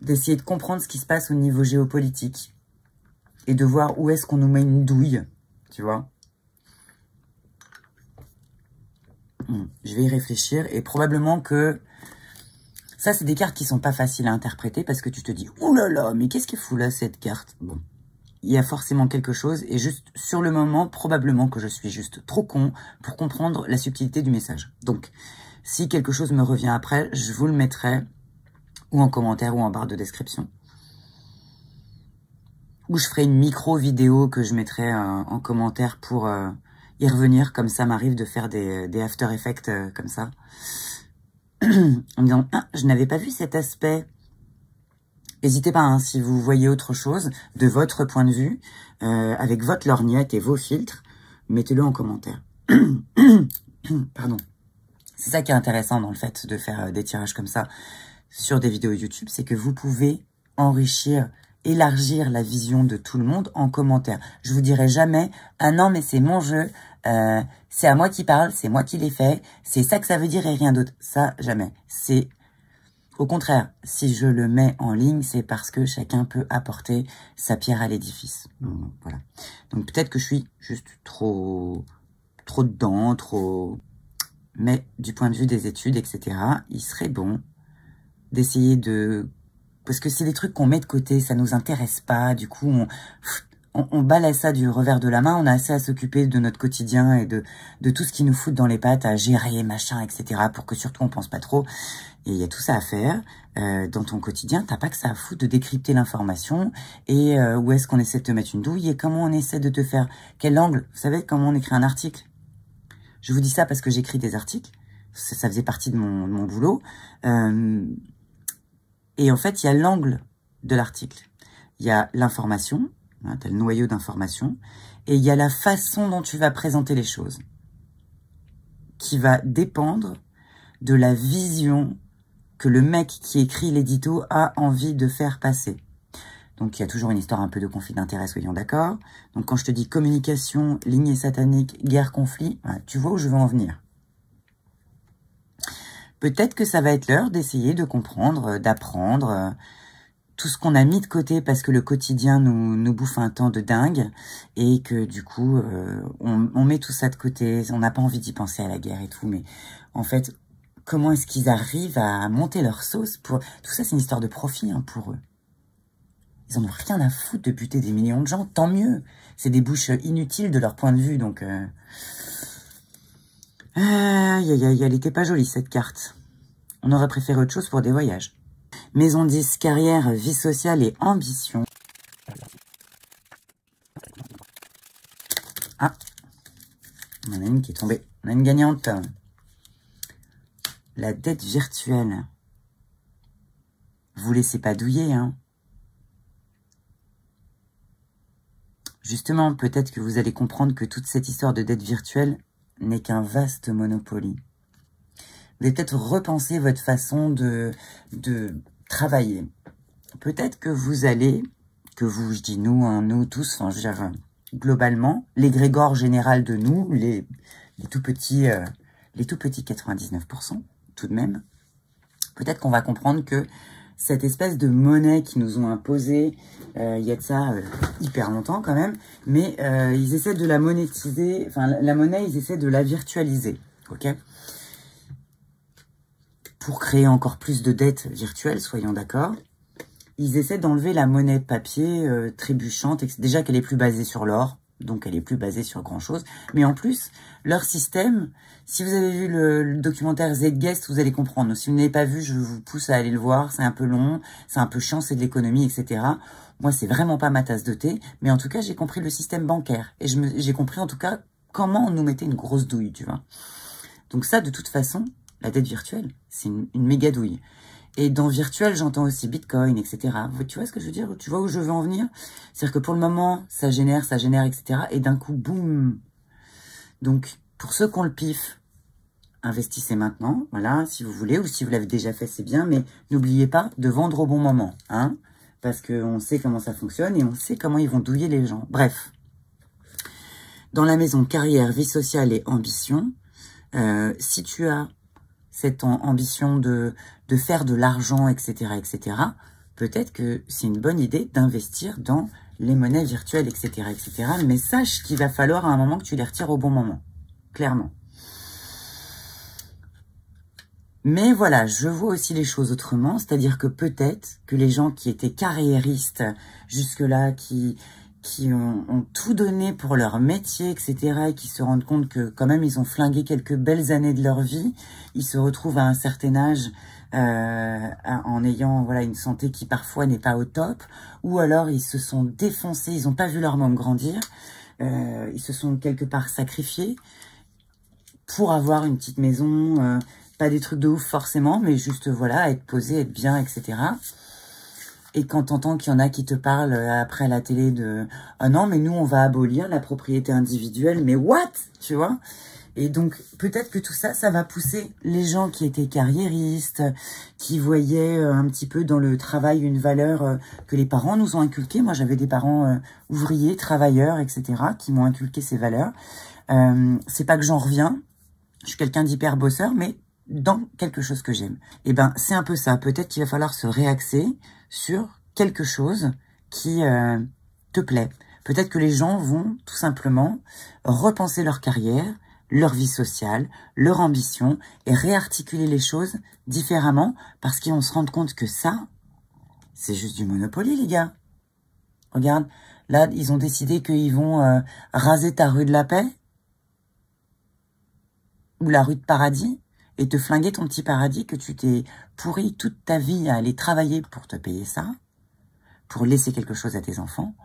d'essayer de comprendre ce qui se passe au niveau géopolitique et de voir où est-ce qu'on nous met une douille, tu vois. Je vais y réfléchir et probablement que ça, c'est des cartes qui sont pas faciles à interpréter parce que tu te dis « Ouh là là, mais qu'est-ce qu'il fout là, cette carte ?» Bon, il y a forcément quelque chose et juste sur le moment, probablement que je suis juste trop con pour comprendre la subtilité du message. Donc, si quelque chose me revient après, je vous le mettrai ou en commentaire ou en barre de description. Ou je ferai une micro-vidéo que je mettrai en commentaire pour y revenir, comme ça m'arrive de faire des After Effects comme ça. En me disant, ah, je n'avais pas vu cet aspect. N'hésitez pas, hein, si vous voyez autre chose de votre point de vue, avec votre lorgnette et vos filtres, mettez-le en commentaire. Pardon. C'est ça qui est intéressant dans le fait de faire des tirages comme ça sur des vidéos YouTube, c'est que vous pouvez enrichir, élargir la vision de tout le monde en commentaire. Je vous dirai jamais, ah non mais c'est mon jeu, c'est à moi qui parle, c'est moi qui l'ai fait, c'est ça que ça veut dire et rien d'autre. Ça, jamais. C'est au contraire, si je le mets en ligne, c'est parce que chacun peut apporter sa pierre à l'édifice. Voilà. Donc peut-être que je suis juste trop dedans, trop... Mais du point de vue des études, etc., il serait bon d'essayer de... Parce que c'est des trucs qu'on met de côté, ça nous intéresse pas, du coup on balaye ça du revers de la main, on a assez à s'occuper de notre quotidien et de tout ce qui nous fout dans les pattes, à gérer, machin, etc., pour que surtout on pense pas trop. Et il y a tout ça à faire. Dans ton quotidien, t'as pas que ça à foutre de décrypter l'information et où est-ce qu'on essaie de te mettre une douille et comment on essaie de te faire... Quel angle? Vous savez comment on écrit un article? Je vous dis ça parce que j'écris des articles. Ça faisait partie de mon boulot. Et en fait, il y a l'angle de l'article. Il y a l'information, hein, tu as le noyau d'information, et il y a la façon dont tu vas présenter les choses, qui va dépendre de la vision que le mec qui écrit l'édito a envie de faire passer. Donc, il y a toujours une histoire un peu de conflit d'intérêts, soyons d'accord. Donc, quand je te dis communication, lignée satanique, guerre, conflit, voilà, tu vois où je veux en venir. Peut-être que ça va être l'heure d'essayer de comprendre, d'apprendre tout ce qu'on a mis de côté parce que le quotidien nous bouffe un temps de dingue et que du coup, on met tout ça de côté. On n'a pas envie d'y penser à la guerre et tout, mais en fait, comment est-ce qu'ils arrivent à monter leur sauce pour... Tout ça, c'est une histoire de profit hein, pour eux. Ils en ont rien à foutre de buter des millions de gens, tant mieux. C'est des bouches inutiles de leur point de vue, donc... Aïe, aïe, aïe, elle était pas jolie, cette carte. On aurait préféré autre chose pour des voyages. Maison 10, carrière, vie sociale et ambition. Ah, on en a une qui est tombée. On a une gagnante. La dette virtuelle. Vous laissez pas douiller, hein. Justement, peut-être que vous allez comprendre que toute cette histoire de dette virtuelle n'est qu'un vaste Monopoly. Vous allez peut-être repenser votre façon de travailler. Peut-être que vous allez, je dis nous, hein, nous tous, enfin, je veux dire, globalement, l'égrégore général de nous, les tout petits 99%, tout de même, peut-être qu'on va comprendre que cette espèce de monnaie qu'ils nous ont imposée, il y a de ça hyper longtemps quand même, mais ils essaient de la monétiser, enfin la monnaie, ils essaient de la virtualiser, ok? Pour créer encore plus de dettes virtuelles, soyons d'accord. Ils essaient d'enlever la monnaie papier trébuchante, déjà qu'elle est plus basée sur l'or, donc elle est plus basée sur grand-chose. Mais en plus, leur système, si vous avez vu le documentaire Zeitgeist, vous allez comprendre. Si vous n'avez pas vu, je vous pousse à aller le voir. C'est un peu long, c'est un peu chiant, c'est de l'économie, etc. Moi, c'est vraiment pas ma tasse de thé. Mais en tout cas, j'ai compris le système bancaire. Et j'ai compris en tout cas comment on nous mettait une grosse douille, tu vois. Donc ça, de toute façon, la dette virtuelle, c'est une méga douille. Et dans virtuel, j'entends aussi Bitcoin, etc. Tu vois ce que je veux dire? Tu vois où je veux en venir? C'est-à-dire que pour le moment, ça génère, etc. Et d'un coup, boum. Donc, pour ceux qui ont le pif, investissez maintenant, voilà, si vous voulez, ou si vous l'avez déjà fait, c'est bien. Mais n'oubliez pas de vendre au bon moment, hein, parce qu'on sait comment ça fonctionne et on sait comment ils vont douiller les gens. Bref. Dans la maison carrière, vie sociale et ambition, si tu as cette ambition de faire de l'argent, etc., peut-être que c'est une bonne idée d'investir dans les monnaies virtuelles, etc., Mais sache qu'il va falloir à un moment que tu les retires au bon moment, clairement. Mais voilà, je vois aussi les choses autrement, c'est-à-dire que peut-être que les gens qui étaient carriéristes jusque-là, qui ont tout donné pour leur métier, etc., et qui se rendent compte que quand même ils ont flingué quelques belles années de leur vie, ils se retrouvent à un certain âge en ayant voilà une santé qui parfois n'est pas au top, ou alors ils se sont défoncés, ils n'ont pas vu leur môme grandir, ils se sont quelque part sacrifiés pour avoir une petite maison, pas des trucs de ouf forcément, mais juste voilà, être posé, être bien, etc., Et quand t'entends qu'il y en a qui te parlent après à la télé de « Ah non, mais nous, on va abolir la propriété individuelle. » Mais what? Tu vois? Et donc, peut-être que tout ça, ça va pousser les gens qui étaient carriéristes, qui voyaient un petit peu dans le travail une valeur que les parents nous ont inculquée. Moi, j'avais des parents ouvriers, travailleurs, etc., qui m'ont inculqué ces valeurs. C'est pas que j'en reviens. Je suis quelqu'un d'hyper bosseur, mais dans quelque chose que j'aime. Et ben, c'est un peu ça. Peut-être qu'il va falloir se réaxer sur quelque chose qui te plaît. Peut-être que les gens vont tout simplement repenser leur carrière, leur vie sociale, leur ambition et réarticuler les choses différemment parce qu'ils vont se rendre compte que ça, c'est juste du Monopoly, les gars. Regarde, là, ils ont décidé qu'ils vont raser ta rue de la Paix ou la rue de Paradis et te flinguer ton petit paradis que tu t'es pourri toute ta vie à aller travailler pour te payer ça, pour laisser quelque chose à tes enfants.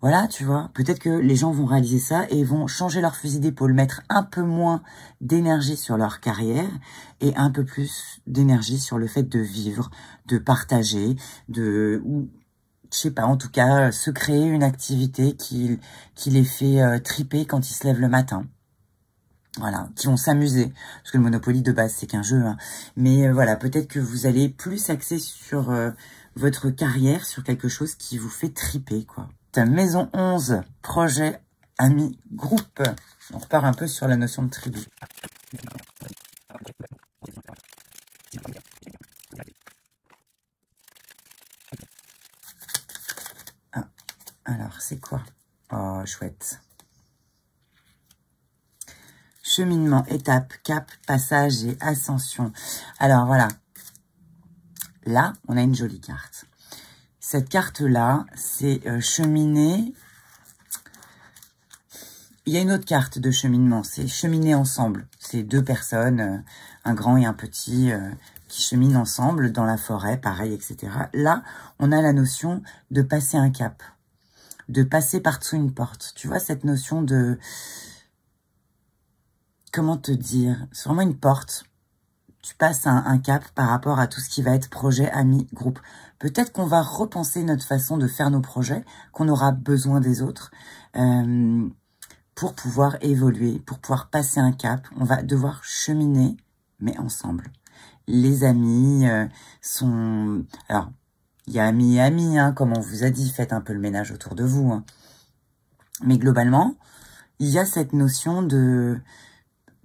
Voilà, tu vois, peut-être que les gens vont réaliser ça et vont changer leur fusil d'épaule, mettre un peu moins d'énergie sur leur carrière et un peu plus d'énergie sur le fait de vivre, de partager, ou je sais pas, en tout cas, se créer une activité qui les fait triper quand ils se lèvent le matin. Voilà, qui vont s'amuser. Parce que le Monopoly, de base, c'est qu'un jeu. Hein. Mais voilà, peut-être que vous allez plus axer sur votre carrière, sur quelque chose qui vous fait triper, quoi. Maison 11, projet, amis, groupe. On repart un peu sur la notion de tribu. Ah, alors, c'est quoi? Oh, chouette. Cheminement, étape, cap, passage et ascension. Alors, voilà. Là, on a une jolie carte. Cette carte-là, c'est cheminer Il y a une autre carte de cheminement, c'est cheminer ensemble. C'est deux personnes, un grand et un petit, qui cheminent ensemble dans la forêt, pareil, etc. Là, on a la notion de passer un cap, de passer par-dessous une porte. Tu vois, cette notion de... Comment te dire? C'est vraiment une porte. Tu passes un cap par rapport à tout ce qui va être projet, amis, groupe. Peut-être qu'on va repenser notre façon de faire nos projets, qu'on aura besoin des autres. Pour pouvoir évoluer, pour pouvoir passer un cap, on va devoir cheminer, mais ensemble. Les amis sont... Alors, il y a amis et amis, hein, comme on vous a dit, faites un peu le ménage autour de vous. Hein. Mais globalement, il y a cette notion de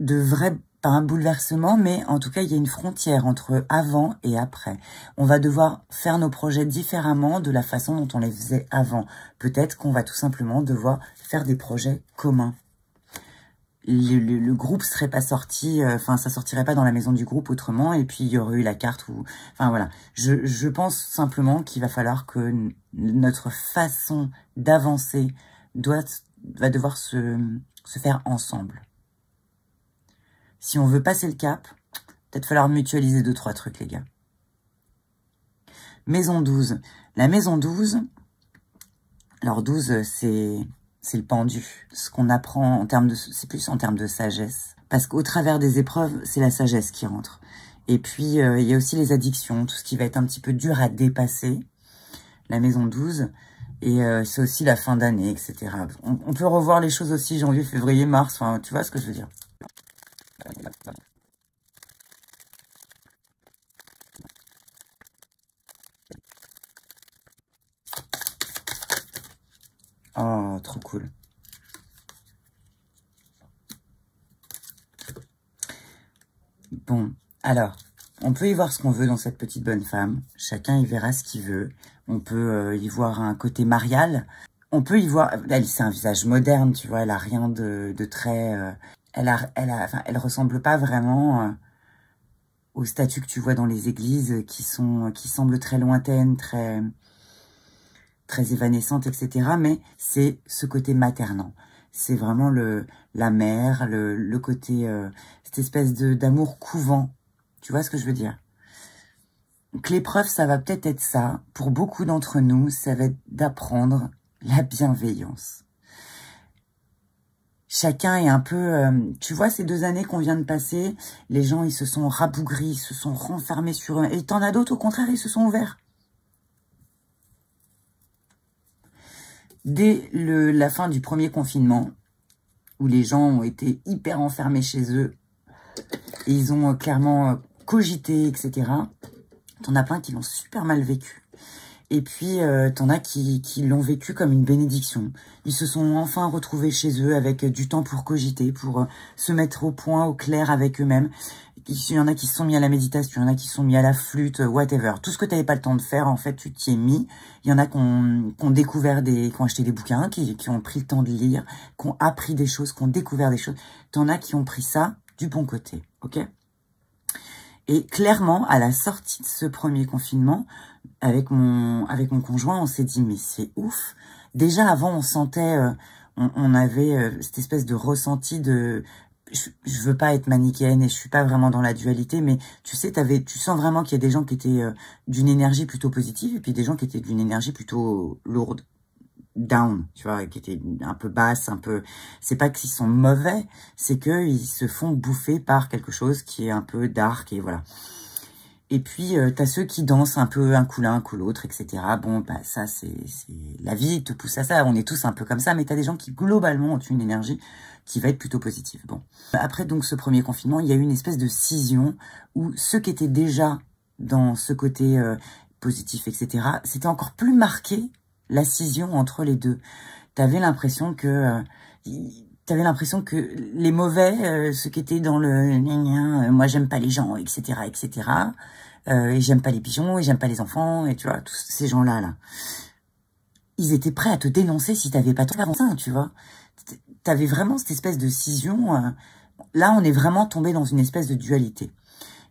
vrai, pas un bouleversement, mais en tout cas, il y a une frontière entre avant et après. On va devoir faire nos projets différemment de la façon dont on les faisait avant. Peut-être qu'on va tout simplement devoir faire des projets communs. Le groupe serait pas sorti, enfin, ça sortirait pas dans la maison du groupe autrement, et puis il y aurait eu la carte où... Enfin, voilà. Je pense simplement qu'il va falloir que notre façon d'avancer va devoir se faire ensemble. Si on veut passer le cap, peut-être falloir mutualiser 2-3 trucs, les gars. Maison 12. La maison 12, alors 12, c'est le pendu. Ce qu'on apprend en termes de... C'est plus en termes de sagesse. Parce qu'au travers des épreuves, c'est la sagesse qui rentre. Et puis, il y a aussi les addictions, tout ce qui va être un petit peu dur à dépasser. La maison 12. Et c'est aussi la fin d'année, etc. On peut revoir les choses aussi janvier, février, mars. Enfin, tu vois ce que je veux dire. Oh, trop cool. Bon, alors, on peut y voir ce qu'on veut dans cette petite bonne femme. Chacun y verra ce qu'il veut. On peut y voir un côté marial. On peut y voir... Elle, c'est un visage moderne, tu vois. Elle a rien de très... Enfin, elle ressemble pas vraiment aux statues que tu vois dans les églises qui semblent très lointaines, très évanescentes, etc. Mais c'est ce côté maternant. C'est vraiment la mère, le côté, cette espèce d'amour couvent. Tu vois ce que je veux dire? Donc l'épreuve, ça va peut-être être ça. Pour beaucoup d'entre nous, ça va être d'apprendre la bienveillance. Chacun est un peu... tu vois, ces 2 années qu'on vient de passer, les gens, ils se sont rabougris, ils se sont renfermés sur eux. Et t'en as d'autres, au contraire, ils se sont ouverts. Dès la fin du premier confinement, où les gens ont été hyper enfermés chez eux, et ils ont clairement cogité, etc., t'en as plein qui l'ont super mal vécu. Et puis, t'en as qui l'ont vécu comme une bénédiction. Ils se sont enfin retrouvés chez eux avec du temps pour cogiter, pour se mettre au point, au clair avec eux-mêmes. Il y en a qui se sont mis à la méditation, il y en a qui se sont mis à la flûte, whatever. Tout ce que tu n'avais pas le temps de faire, en fait, tu t'y es mis. Il y en a qui ont découvert qui ont acheté des bouquins, qui ont pris le temps de lire, qui ont appris des choses, qui ont découvert des choses. T'en as qui ont pris ça du bon côté, ok? Et clairement, à la sortie de ce premier confinement, avec mon conjoint, on s'est dit, mais c'est ouf. Déjà, avant, on sentait, on avait cette espèce de ressenti de... Je veux pas être manichéenne et je suis pas vraiment dans la dualité, mais tu sais, tu sens vraiment qu'il y a des gens qui étaient d'une énergie plutôt positive et puis des gens qui étaient d'une énergie plutôt lourde, down, tu vois, qui étaient un peu basse, un peu... C'est pas qu'ils sont mauvais, c'est qu'ils se font bouffer par quelque chose qui est un peu dark et voilà. Et puis, t'as ceux qui dansent un peu un coup l'un, un coup l'autre, etc. Bon, bah ça, c'est la vie te pousse à ça. On est tous un peu comme ça, mais t'as des gens qui, globalement, ont une énergie qui va être plutôt positive. Bon. Après, donc, ce premier confinement, il y a eu une espèce de scission où ceux qui étaient déjà dans ce côté positif, etc., c'était encore plus marqué, la scission entre les deux. T'avais l'impression que... les mauvais, ceux qui étaient dans le moi j'aime pas les gens, etc., etc., et j'aime pas les pigeons, et j'aime pas les enfants, et tu vois, tous ces gens-là, là, ils étaient prêts à te dénoncer si t'avais pas tout avant ça, tu vois. T'avais vraiment cette espèce de scission. Là, on est vraiment tombé dans une espèce de dualité.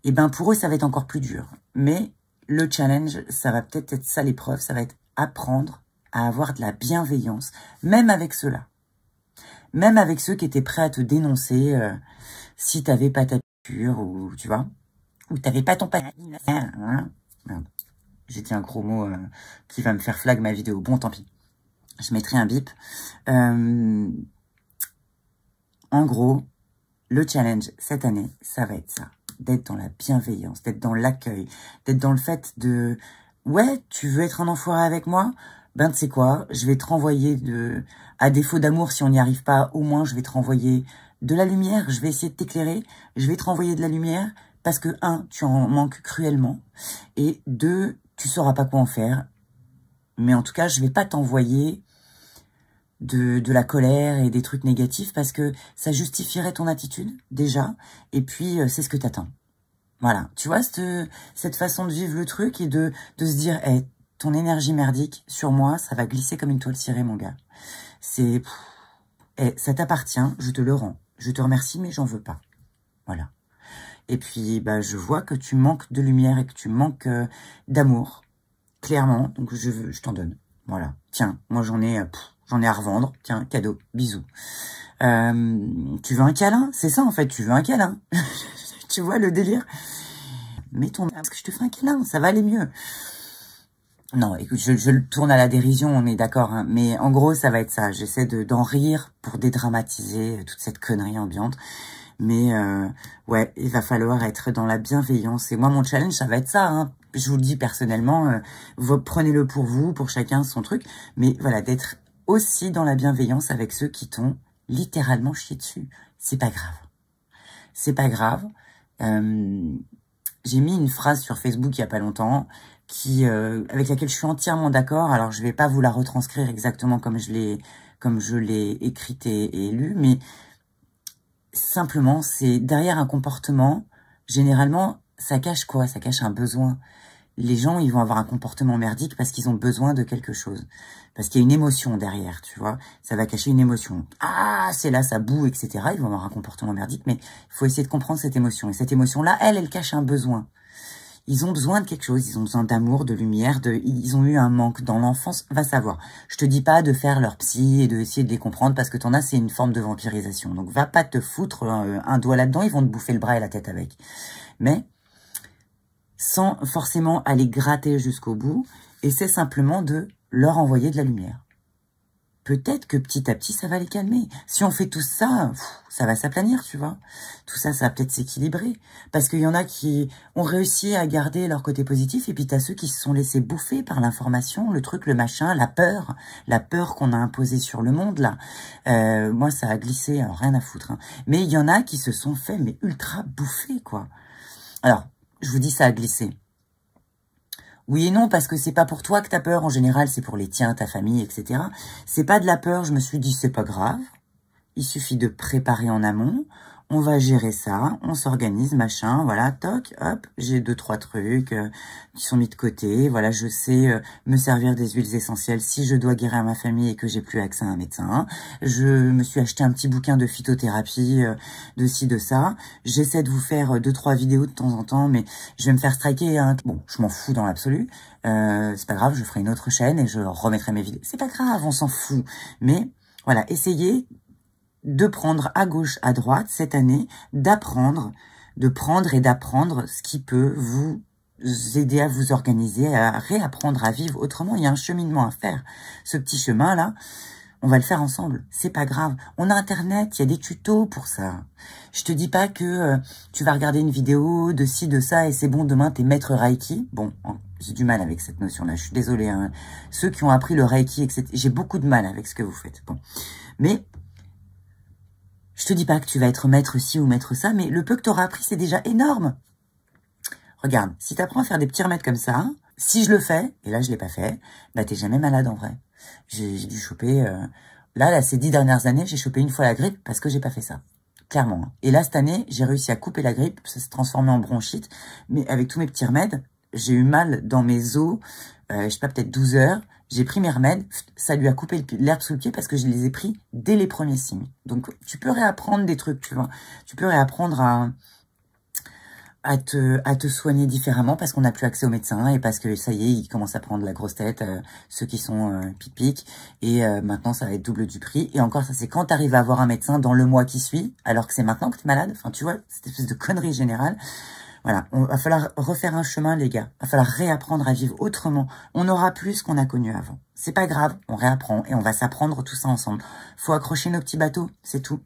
Et ben pour eux, ça va être encore plus dur. Mais le challenge, ça va peut-être être ça l'épreuve, ça va être apprendre à avoir de la bienveillance, même avec ceux-là. Même avec ceux qui étaient prêts à te dénoncer si t'avais pas ta piqûre ou tu vois, ou t'avais pas ton panier. Hein. J'ai dit un gros mot qui va me faire flag ma vidéo. Bon, tant pis. Je mettrai un bip. En gros, le challenge cette année, ça va être ça. D'être dans la bienveillance, d'être dans l'accueil, d'être dans le fait de... Ouais, tu veux être un enfoiré avec moi? Ben, tu sais quoi, je vais te renvoyer à défaut d'amour, si on n'y arrive pas, au moins, je vais te renvoyer de la lumière, je vais essayer de t'éclairer, je vais te renvoyer de la lumière, parce que, 1, tu en manques cruellement, et 2, tu sauras pas quoi en faire. Mais en tout cas, je vais pas t'envoyer de la colère et des trucs négatifs, parce que ça justifierait ton attitude, déjà, et puis, c'est ce que t'attends. Voilà, tu vois, cette façon de vivre le truc et de se dire, hey, ton énergie merdique sur moi, ça va glisser comme une toile cirée, mon gars. C'est... Hey, ça t'appartient, je te le rends. Je te remercie, mais j'en veux pas. Voilà. Et puis, bah, je vois que tu manques de lumière et que tu manques d'amour. Clairement, donc je t'en donne. Voilà. Tiens, moi j'en ai à revendre. Tiens, cadeau, bisous. Tu veux un câlin? C'est ça en fait, tu veux un câlin. Tu vois le délire? Mets ton... Parce que je te fais un câlin, ça va aller mieux. Non, écoute, je le tourne à la dérision, on est d'accord, hein, mais en gros, ça va être ça. J'essaie d'en rire pour dédramatiser toute cette connerie ambiante. Mais ouais, il va falloir être dans la bienveillance. Et moi, mon challenge, ça va être ça. Hein. Je vous le dis personnellement, prenez-le pour vous, pour chacun son truc. Mais voilà, d'être aussi dans la bienveillance avec ceux qui t'ont littéralement chié dessus. C'est pas grave. C'est pas grave. J'ai mis une phrase sur Facebook il y a pas longtemps avec laquelle je suis entièrement d'accord. Alors je vais pas vous la retranscrire exactement comme je l'ai écrite et lue, mais simplement c'est derrière un comportement, généralement ça cache quoi? Ça cache un besoin. Les gens, ils vont avoir un comportement merdique parce qu'ils ont besoin de quelque chose. Parce qu'il y a une émotion derrière, tu vois. Ça va cacher une émotion. Ah, c'est là, ça boue, etc. Ils vont avoir un comportement merdique, mais il faut essayer de comprendre cette émotion. Et cette émotion-là, elle cache un besoin. Ils ont besoin de quelque chose, ils ont besoin d'amour, de lumière, ils ont eu un manque dans l'enfance, va savoir. Je te dis pas de faire leur psy et d'essayer de les comprendre parce que t'en as, c'est une forme de vampirisation. Donc va pas te foutre un doigt là-dedans, ils vont te bouffer le bras et la tête avec. Mais sans forcément aller gratter jusqu'au bout, et c'est simplement de leur envoyer de la lumière. Peut-être que petit à petit, ça va les calmer. Si on fait tout ça, ça va s'aplanir, tu vois. Tout ça, ça va peut-être s'équilibrer. Parce qu'il y en a qui ont réussi à garder leur côté positif, et puis t'as ceux qui se sont laissés bouffer par l'information, le truc, le machin, la peur qu'on a imposée sur le monde, là. Moi, ça a glissé, alors rien à foutre. Hein. Mais il y en a qui se sont fait, mais ultra bouffer, quoi. Alors, je vous dis ça a glissé. Oui et non, parce que c'est pas pour toi que t'as peur. En général, c'est pour les tiens, ta famille, etc. C'est pas de la peur. Je me suis dit, c'est pas grave. Il suffit de préparer en amont. On va gérer ça. On s'organise, machin. Voilà, toc, hop. J'ai 2-3 trucs qui sont mis de côté. Voilà, je sais me servir des huiles essentielles si je dois guérir ma famille et que j'ai plus accès à un médecin. Je me suis acheté un petit bouquin de phytothérapie, de ci, de ça. J'essaie de vous faire 2-3 vidéos de temps en temps, mais je vais me faire striker. Hein. Bon, je m'en fous dans l'absolu. C'est pas grave, je ferai une autre chaîne et je remettrai mes vidéos. C'est pas grave, on s'en fout. Mais voilà, essayez de prendre à gauche, à droite, cette année, d'apprendre, de prendre et d'apprendre ce qui peut vous aider à vous organiser, à réapprendre à vivre autrement. Il y a un cheminement à faire. Ce petit chemin-là, on va le faire ensemble. C'est pas grave. On a Internet, il y a des tutos pour ça. Je te dis pas que tu vas regarder une vidéo de ci, de ça, et c'est bon, demain, t'es maître Reiki. Bon, j'ai du mal avec cette notion-là. Je suis désolée. Hein. Ceux qui ont appris le Reiki, etc. J'ai beaucoup de mal avec ce que vous faites. Bon. Mais je te dis pas que tu vas être maître ci ou maître ça, mais le peu que tu auras appris, c'est déjà énorme. Regarde, si tu apprends à faire des petits remèdes comme ça, si je le fais, et là je l'ai pas fait, bah t'es jamais malade en vrai. J'ai dû choper... Là, ces 10 dernières années, j'ai chopé une fois la grippe parce que j'ai pas fait ça. Clairement. Hein. Et là, cette année, j'ai réussi à couper la grippe, ça s'est transformé en bronchite, mais avec tous mes petits remèdes, j'ai eu mal dans mes os, je sais pas, peut-être 12 heures. J'ai pris mes remèdes, ça lui a coupé l'herbe sous le pied parce que je les ai pris dès les premiers signes. Donc, tu peux réapprendre des trucs, tu vois. Tu peux réapprendre à te soigner différemment parce qu'on n'a plus accès aux médecins et parce que ça y est, ils commencent à prendre la grosse tête, ceux qui sont pic-pic, et maintenant ça va être double du prix. Et encore, ça c'est quand tu arrives à avoir un médecin dans le mois qui suit, alors que c'est maintenant que tu es malade. Enfin, tu vois, cette espèce de connerie générale. Voilà, on va falloir refaire un chemin, les gars. Va falloir réapprendre à vivre autrement. On n'aura plus ce qu'on a connu avant. C'est pas grave, on réapprend et on va s'apprendre tout ça ensemble. Faut accrocher nos petits bateaux, c'est tout.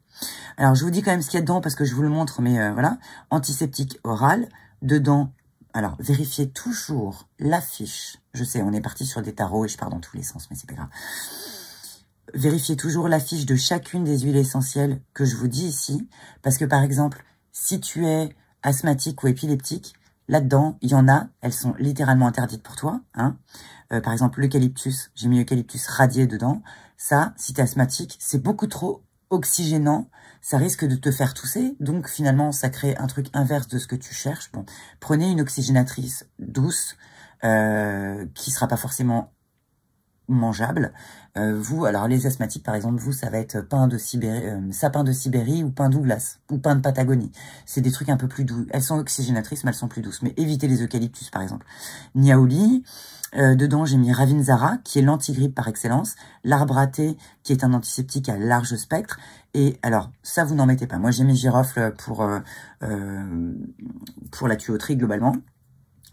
Alors, je vous dis quand même ce qu'il y a dedans parce que je vous le montre, mais voilà. Antiseptique oral. Dedans, alors, vérifiez toujours la fiche. Je sais, on est parti sur des tarots et je pars dans tous les sens, mais c'est pas grave. Vérifiez toujours la fiche de chacune des huiles essentielles que je vous dis ici. Parce que, par exemple, si tu es asthmatique ou épileptique, là-dedans, il y en a, elles sont littéralement interdites pour toi. Hein. Par exemple, l'eucalyptus, j'ai mis eucalyptus radié dedans. Ça, si tu es asthmatique, c'est beaucoup trop oxygénant. Ça risque de te faire tousser. Donc, finalement, ça crée un truc inverse de ce que tu cherches. Bon, prenez une oxygénatrice douce qui sera pas forcément mangeable. Vous, alors les asthmatiques par exemple, vous ça va être pain de Sibérie, sapin de Sibérie ou pain Douglas ou pain de Patagonie. C'est des trucs un peu plus doux. Elles sont oxygénatrices mais elles sont plus douces. Mais évitez les eucalyptus par exemple. Niaouli, dedans j'ai mis Ravinzara qui est l'antigrippe par excellence, l'arbre à thé qui est un antiseptique à large spectre. Et alors ça vous n'en mettez pas. Moi j'ai mis girofle pour la tuyauterie globalement.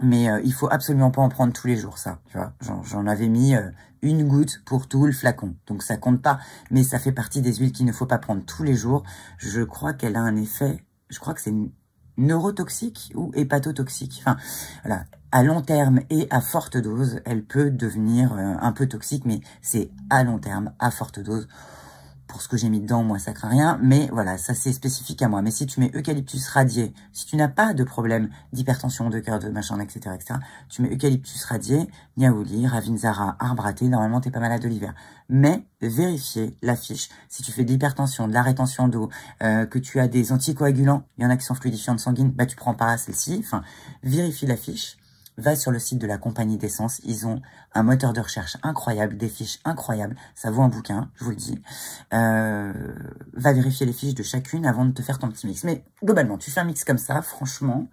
Mais il faut absolument pas en prendre tous les jours, ça. Tu vois, j'en avais mis une goutte pour tout le flacon. Donc ça compte pas, mais ça fait partie des huiles qu'il ne faut pas prendre tous les jours. Je crois qu'elle a un effet, je crois que c'est neurotoxique ou hépatotoxique. Enfin, voilà. À long terme et à forte dose, elle peut devenir un peu toxique, mais c'est à long terme, à forte dose. Pour ce que j'ai mis dedans, moi, ça craint rien. Mais voilà, ça, c'est spécifique à moi. Mais si tu mets eucalyptus radié, si tu n'as pas de problème d'hypertension, de cœur, de machin, etc., tu mets eucalyptus radié, niaouli, ravinzara, arbre à thé, normalement, t'es pas malade de l'hiver. Mais vérifiez la fiche. Si tu fais de l'hypertension, de la rétention d'eau, que tu as des anticoagulants, il y en a qui sont fluidifiantes sanguines, bah, tu prends pas celle-ci. Enfin, vérifie la fiche. Va sur le site de la compagnie d'essence, ils ont un moteur de recherche incroyable, des fiches incroyables, ça vaut un bouquin, je vous le dis. Va vérifier les fiches de chacune avant de te faire ton petit mix. Mais globalement, tu fais un mix comme ça, franchement,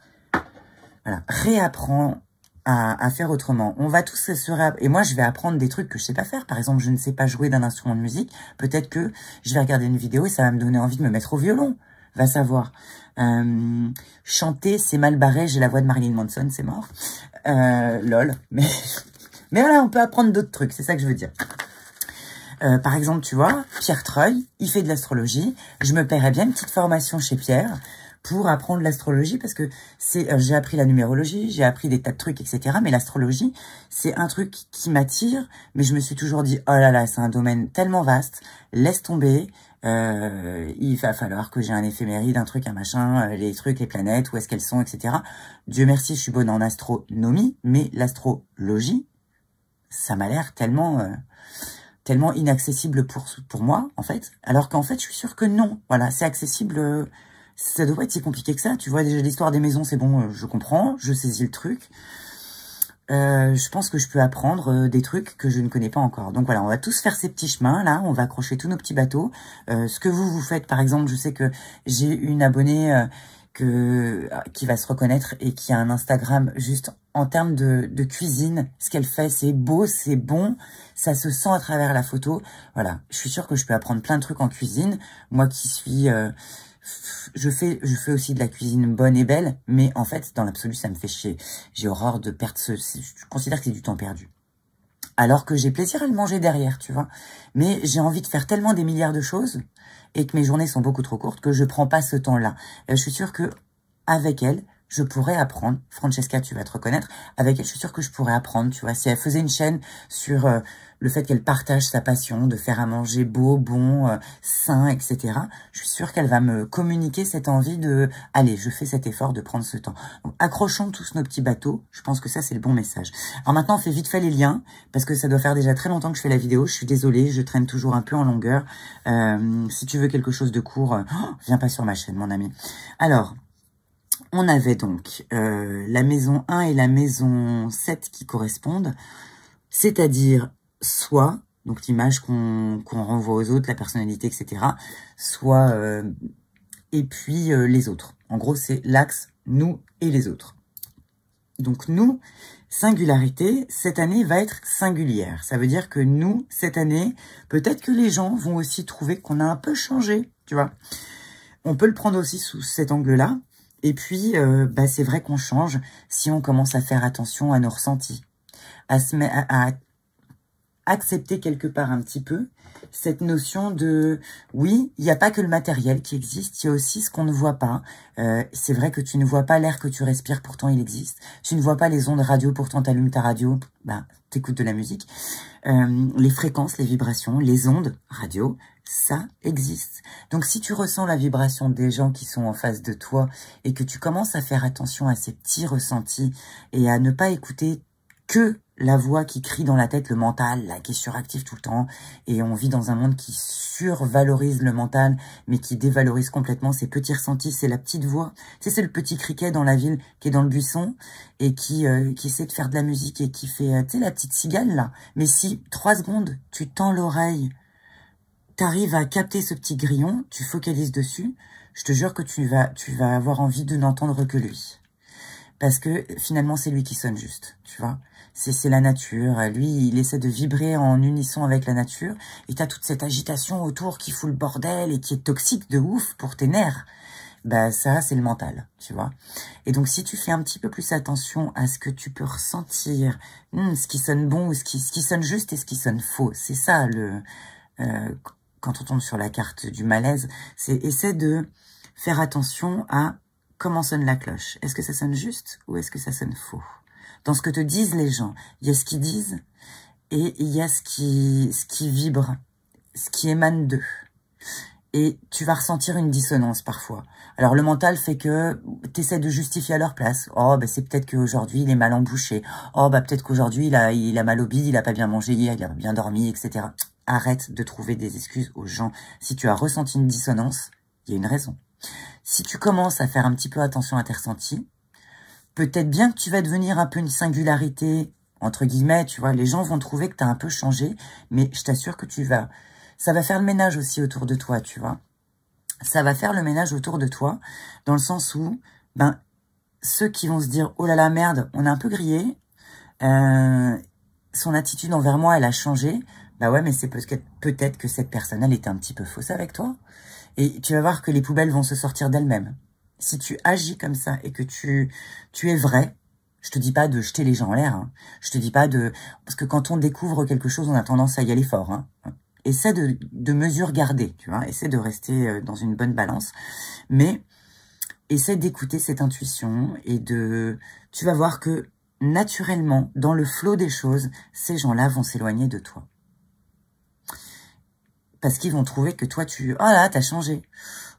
voilà, réapprends à faire autrement. On va tous se réapprendre. Et moi, je vais apprendre des trucs que je sais pas faire. Par exemple, je ne sais pas jouer d'un instrument de musique. Peut-être que je vais regarder une vidéo et ça va me donner envie de me mettre au violon. Va savoir. Chanter, c'est mal barré, j'ai la voix de Marilyn Manson, c'est mort. Lol. Mais voilà, on peut apprendre d'autres trucs, c'est ça que je veux dire. Par exemple, tu vois, Pierre Treuil, il fait de l'astrologie. Je me paierais bien une petite formation chez Pierre pour apprendre l'astrologie parce que j'ai appris la numérologie, j'ai appris des tas de trucs, etc. Mais l'astrologie, c'est un truc qui m'attire, mais je me suis toujours dit, oh là là, c'est un domaine tellement vaste, laisse tomber. Il va falloir que j'ai un éphéméride, un truc, un machin, les trucs, les planètes, où est-ce qu'elles sont, etc. Dieu merci, je suis bonne en astronomie, mais l'astrologie, ça m'a l'air tellement inaccessible pour moi, en fait. Alors qu'en fait, je suis sûre que non. Voilà, c'est accessible. Ça doit pas être si compliqué que ça. Tu vois, déjà, l'histoire des maisons, c'est bon, je comprends, je saisis le truc. Je pense que je peux apprendre des trucs que je ne connais pas encore. Donc voilà, on va tous faire ces petits chemins, là. On va accrocher tous nos petits bateaux. Ce que vous faites, par exemple, je sais que j'ai une abonnée qui va se reconnaître et qui a un Instagram juste en termes de cuisine. Ce qu'elle fait, c'est beau, c'est bon. Ça se sent à travers la photo. Voilà, je suis sûre que je peux apprendre plein de trucs en cuisine. Moi qui suis... je fais aussi de la cuisine bonne et belle, mais en fait, dans l'absolu, ça me fait chier. J'ai horreur de perdre je considère que c'est du temps perdu. Alors que j'ai plaisir à le manger derrière, tu vois. Mais j'ai envie de faire tellement des milliards de choses et que mes journées sont beaucoup trop courtes que je prends pas ce temps-là. Je suis sûre que avec elle, je pourrais apprendre. Francesca, tu vas te reconnaître. Avec elle, je suis sûre que je pourrais apprendre, tu vois. Si elle faisait une chaîne sur le fait qu'elle partage sa passion de faire à manger beau, bon, sain, etc. Je suis sûre qu'elle va me communiquer cette envie de, allez, je fais cet effort de prendre ce temps. Donc, accrochons tous nos petits bateaux. Je pense que ça, c'est le bon message. Alors maintenant, on fait vite fait les liens, parce que ça doit faire déjà très longtemps que je fais la vidéo. Je suis désolée, je traîne toujours un peu en longueur. Si tu veux quelque chose de court, viens pas sur ma chaîne, mon ami. Alors, on avait donc la maison 1 et la maison 7 qui correspondent, c'est-à-dire soit, donc l'image qu'on renvoie aux autres, la personnalité, etc., soit, et puis les autres. En gros, c'est l'axe nous et les autres. Donc nous, singularité, cette année va être singulière. Ça veut dire que nous, cette année, peut-être que les gens vont aussi trouver qu'on a un peu changé, tu vois. On peut le prendre aussi sous cet angle-là. Et puis, c'est vrai qu'on change si on commence à faire attention à nos ressentis, à accepter quelque part un petit peu cette notion de, oui, il n'y a pas que le matériel qui existe, il y a aussi ce qu'on ne voit pas. C'est vrai que tu ne vois pas l'air que tu respires, pourtant il existe. Tu ne vois pas les ondes radio, pourtant tu allumes ta radio, t'écoutes de la musique. Les fréquences, les vibrations, les ondes radio, ça existe. Donc si tu ressens la vibration des gens qui sont en face de toi et que tu commences à faire attention à ces petits ressentis et à ne pas écouter que la voix qui crie dans la tête, le mental, là, qui est suractif tout le temps, et on vit dans un monde qui survalorise le mental, mais qui dévalorise complètement ces petits ressentis, c'est la petite voix, tu sais, c'est le petit criquet dans la ville, qui est dans le buisson, et qui essaie de faire de la musique, et qui fait, tu sais, la petite cigale, là, mais si, 3 secondes, tu tends l'oreille, t'arrives à capter ce petit grillon, tu focalises dessus, je te jure que tu vas avoir envie de n'entendre que lui. Parce que, finalement, c'est lui qui sonne juste, tu vois. C'est la nature. Lui, il essaie de vibrer en unisson avec la nature. Et t'as toute cette agitation autour qui fout le bordel et qui est toxique de ouf pour tes nerfs. Ça, c'est le mental, tu vois. Et donc, si tu fais un petit peu plus attention à ce que tu peux ressentir, ce qui sonne bon ou ce qui sonne juste et ce qui sonne faux. C'est ça, quand on tombe sur la carte du malaise, c'est essaie de faire attention à comment sonne la cloche. Est-ce que ça sonne juste ou est-ce que ça sonne faux? Dans ce que te disent les gens, il y a ce qu'ils disent et il y a ce qui vibre, ce qui émane d'eux. Et tu vas ressentir une dissonance parfois. Alors le mental fait que tu essaies de justifier à leur place. Oh, c'est peut-être qu'aujourd'hui il est mal embouché. Oh, peut-être qu'aujourd'hui il a mal au bide, il a pas bien mangé hier, il a pas bien dormi, etc. Arrête de trouver des excuses aux gens. Si tu as ressenti une dissonance, il y a une raison. Si tu commences à faire un petit peu attention à tes ressentis, peut-être bien que tu vas devenir un peu une singularité, entre guillemets, tu vois. Les gens vont trouver que tu as un peu changé, mais je t'assure que ça va faire le ménage aussi autour de toi, tu vois. Ça va faire le ménage autour de toi, dans le sens où, ceux qui vont se dire, oh là là, merde, on a un peu grillé, son attitude envers moi, elle a changé, ouais, mais c'est peut-être que cette personne, elle était un petit peu fausse avec toi. Et tu vas voir que les poubelles vont se sortir d'elles-mêmes. Si tu agis comme ça et que tu es vrai, je te dis pas de jeter les gens en l'air, hein. Je te dis pas parce que quand on découvre quelque chose, on a tendance à y aller fort, hein. Essaie de mesure garder, tu vois. Essaie de rester dans une bonne balance. Mais essaie d'écouter cette intuition et tu vas voir que naturellement, dans le flot des choses, ces gens-là vont s'éloigner de toi. Parce qu'ils vont trouver que toi, oh là, t'as changé.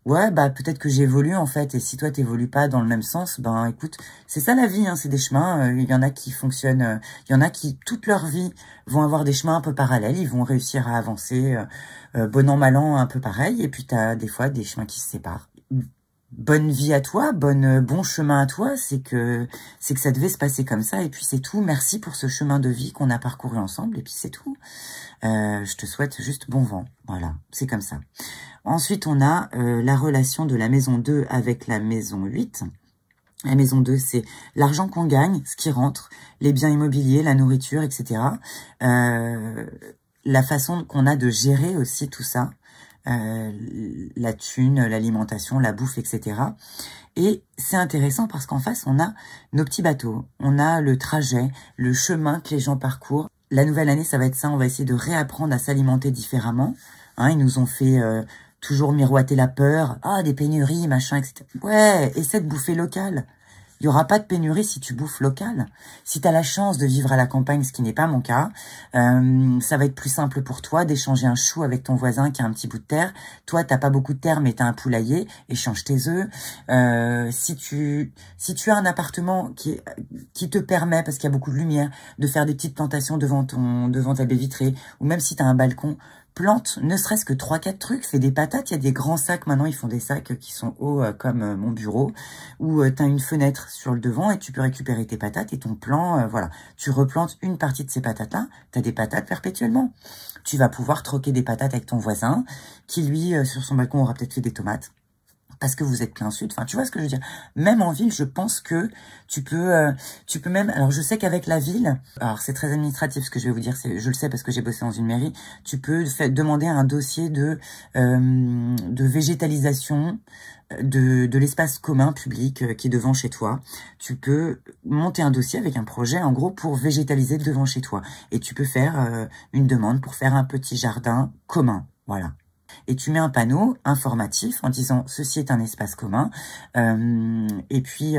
Ouais, peut-être que j'évolue en fait. Et si toi, t'évolues pas dans le même sens, écoute, c'est ça la vie, hein, c'est des chemins. Il y en a qui fonctionnent, il y en a qui, toute leur vie, vont avoir des chemins un peu parallèles. Ils vont réussir à avancer, bon an, mal an, un peu pareil. Et puis, t'as des fois des chemins qui se séparent. Bonne vie à toi, bon chemin à toi, c'est que ça devait se passer comme ça, et puis c'est tout. Merci pour ce chemin de vie qu'on a parcouru ensemble, et puis c'est tout. Je te souhaite juste bon vent, voilà, c'est comme ça. Ensuite, on a la relation de la maison 2 avec la maison 8. La maison 2, c'est l'argent qu'on gagne, ce qui rentre, les biens immobiliers, la nourriture, etc. La façon qu'on a de gérer aussi tout ça. La thune, l'alimentation, la bouffe, etc. Et c'est intéressant parce qu'en face, on a nos petits bateaux, on a le trajet, le chemin que les gens parcourent. La nouvelle année, ça va être ça, on va essayer de réapprendre à s'alimenter différemment. Hein, ils nous ont fait toujours miroiter la peur, des pénuries, machin, etc. Ouais, essaie de bouffer local. Il n'y aura pas de pénurie si tu bouffes local. Si tu as la chance de vivre à la campagne, ce qui n'est pas mon cas, ça va être plus simple pour toi d'échanger un chou avec ton voisin qui a un petit bout de terre. Toi, t'as pas beaucoup de terre, mais tu as un poulailler, échange tes œufs. Si tu as un appartement qui te permet, parce qu'il y a beaucoup de lumière, de faire des petites plantations devant ta baie vitrée, ou même si tu as un balcon, plante ne serait-ce que 3-4 trucs, fais des patates, il y a des grands sacs, maintenant ils font des sacs qui sont hauts comme mon bureau, où tu as une fenêtre sur le devant et tu peux récupérer tes patates et ton plan, voilà. Tu replantes une partie de ces patates-là, tu as des patates perpétuellement. Tu vas pouvoir troquer des patates avec ton voisin, qui lui, sur son balcon, aura peut-être fait des tomates. parce que vous êtes plein sud. Enfin, tu vois ce que je veux dire. Même en ville, je pense que tu peux même. Alors, je sais qu'avec la ville, alors c'est très administratif ce que je vais vous dire. Je le sais parce que j'ai bossé dans une mairie. Tu peux demander un dossier de végétalisation de l'espace commun public qui est devant chez toi. Tu peux monter un dossier avec un projet, en gros, pour végétaliser devant chez toi. Et tu peux faire une demande pour faire un petit jardin commun. Voilà. Et tu mets un panneau informatif en disant ceci est un espace commun. Et puis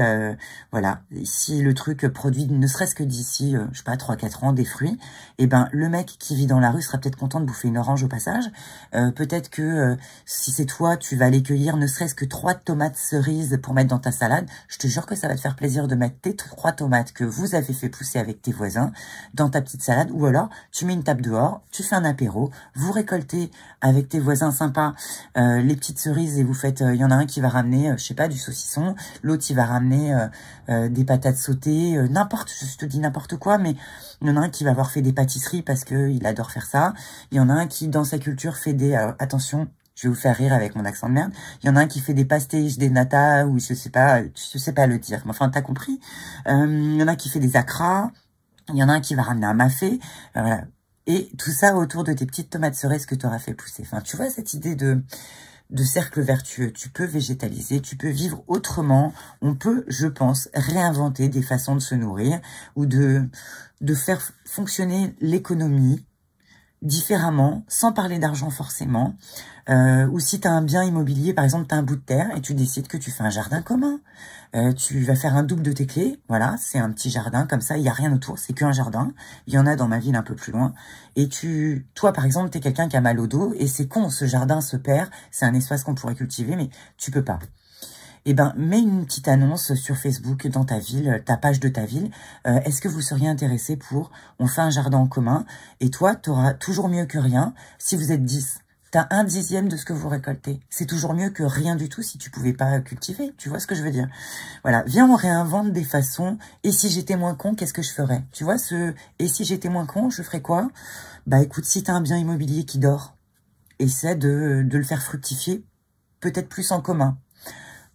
voilà, si le truc produit ne serait-ce que d'ici, je sais pas, 3-4 ans des fruits, et ben le mec qui vit dans la rue sera peut-être content de bouffer une orange au passage. Peut-être que si c'est toi, tu vas aller cueillir ne serait-ce que 3 tomates cerises pour mettre dans ta salade. Je te jure que ça va te faire plaisir de mettre tes 3 tomates que vous avez fait pousser avec tes voisins dans ta petite salade. Ou alors, tu mets une table dehors, tu fais un apéro, vous récoltez avec tes voisins sympa les petites cerises et vous faites, il y en a un qui va ramener, je sais pas, du saucisson, l'autre il va ramener des patates sautées, n'importe, je te dis n'importe quoi, mais il y en a un qui va avoir fait des pâtisseries parce que il adore faire ça, il y en a un qui dans sa culture fait des, attention, je vais vous faire rire avec mon accent de merde, il y en a un qui fait des pastéis, des nata, ou je sais pas le dire, mais enfin t'as compris, il y en a qui fait des acras, il y en a un qui va ramener un mafé, voilà. Et tout ça autour de tes petites tomates cerises que tu auras fait pousser. Enfin, tu vois cette idée de cercle vertueux. Tu peux végétaliser, tu peux vivre autrement. On peut, je pense, réinventer des façons de se nourrir ou de faire fonctionner l'économie différemment, sans parler d'argent forcément. Ou si tu as un bien immobilier, par exemple, tu as un bout de terre et tu décides que tu fais un jardin commun. Tu vas faire un double de tes clés, voilà, c'est un petit jardin, comme ça, il n'y a rien autour, c'est qu'un jardin. Il y en a dans ma ville un peu plus loin. Et toi, par exemple, tu es quelqu'un qui a mal au dos, et c'est con, ce jardin se perd, c'est un espace qu'on pourrait cultiver, mais tu peux pas. Eh ben, mets une petite annonce sur Facebook dans ta ville, ta page de ta ville. Est-ce que vous seriez intéressé on fait un jardin en commun, et toi, tu auras toujours mieux que rien. Si vous êtes 10, t'as 1/10 de ce que vous récoltez. C'est toujours mieux que rien du tout si tu pouvais pas cultiver. Tu vois ce que je veux dire? Voilà. Viens, on réinvente des façons. Et si j'étais moins con, qu'est-ce que je ferais? Tu vois et si j'étais moins con, je ferais quoi? Bah, écoute, si t'as un bien immobilier qui dort, essaie de le faire fructifier, peut-être plus en commun.